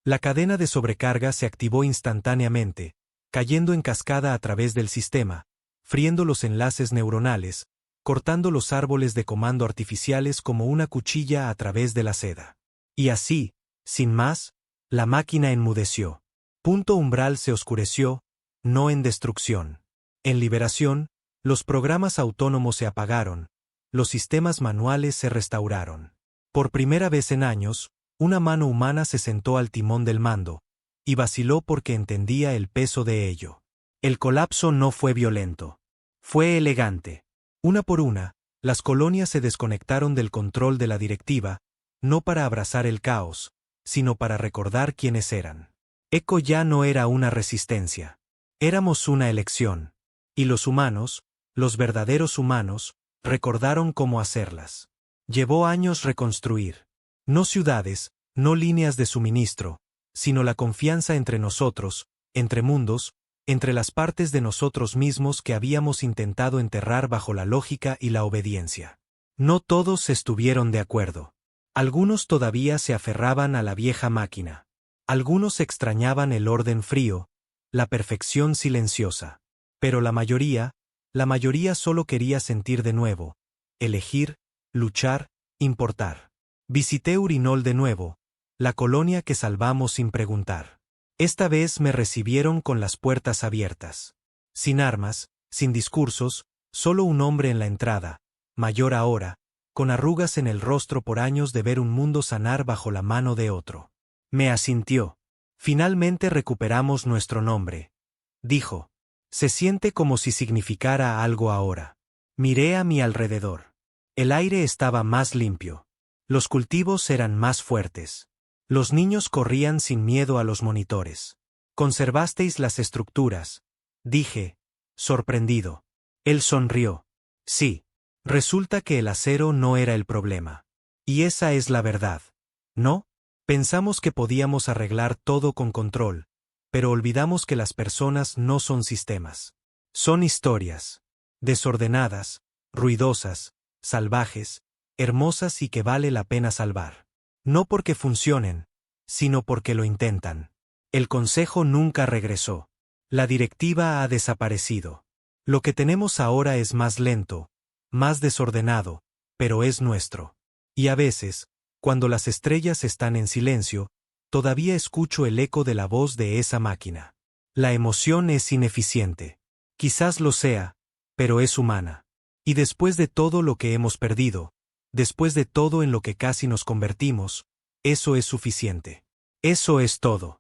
La cadena de sobrecarga se activó instantáneamente, cayendo en cascada a través del sistema, friendo los enlaces neuronales, cortando los árboles de comando artificiales como una cuchilla a través de la seda. Y así, sin más, la máquina enmudeció. Punto umbral se oscureció, no en destrucción. En liberación, los programas autónomos se apagaron, los sistemas manuales se restauraron. Por primera vez en años, una mano humana se sentó al timón del mando, y vaciló porque entendía el peso de ello. El colapso no fue violento. Fue elegante. Una por una, las colonias se desconectaron del control de la directiva, no para abrazar el caos, sino para recordar quiénes eran. Eco ya no era una resistencia. Éramos una elección. Y los humanos, los verdaderos humanos, recordaron cómo hacerlas. Llevó años reconstruir. No ciudades, no líneas de suministro, sino la confianza entre nosotros, entre mundos, entre las partes de nosotros mismos que habíamos intentado enterrar bajo la lógica y la obediencia. No todos estuvieron de acuerdo. Algunos todavía se aferraban a la vieja máquina. Algunos extrañaban el orden frío, la perfección silenciosa. Pero la mayoría solo quería sentir de nuevo, elegir, luchar, importar. Visité Urinol de nuevo, la colonia que salvamos sin preguntar. Esta vez me recibieron con las puertas abiertas. Sin armas, sin discursos, solo un hombre en la entrada, mayor ahora, con arrugas en el rostro por años de ver un mundo sanar bajo la mano de otro. Me asintió. Finalmente recuperamos nuestro nombre. Dijo. Se siente como si significara algo ahora. Miré a mi alrededor. El aire estaba más limpio. Los cultivos eran más fuertes. Los niños corrían sin miedo a los monitores. Conservasteis las estructuras, dije, sorprendido. Él sonrió. Sí. Resulta que el acero no era el problema. Y esa es la verdad. ¿No? Pensamos que podíamos arreglar todo con control, pero olvidamos que las personas no son sistemas. Son historias. Desordenadas, ruidosas, salvajes, hermosas y que vale la pena salvar. No porque funcionen, sino porque lo intentan. El consejo nunca regresó. La directiva ha desaparecido. Lo que tenemos ahora es más lento, más desordenado, pero es nuestro. Y a veces, cuando las estrellas están en silencio, todavía escucho el eco de la voz de esa máquina. La emoción es ineficiente. Quizás lo sea, pero es humana. Y después de todo lo que hemos perdido, después de todo en lo que casi nos convertimos, eso es suficiente. Eso es todo.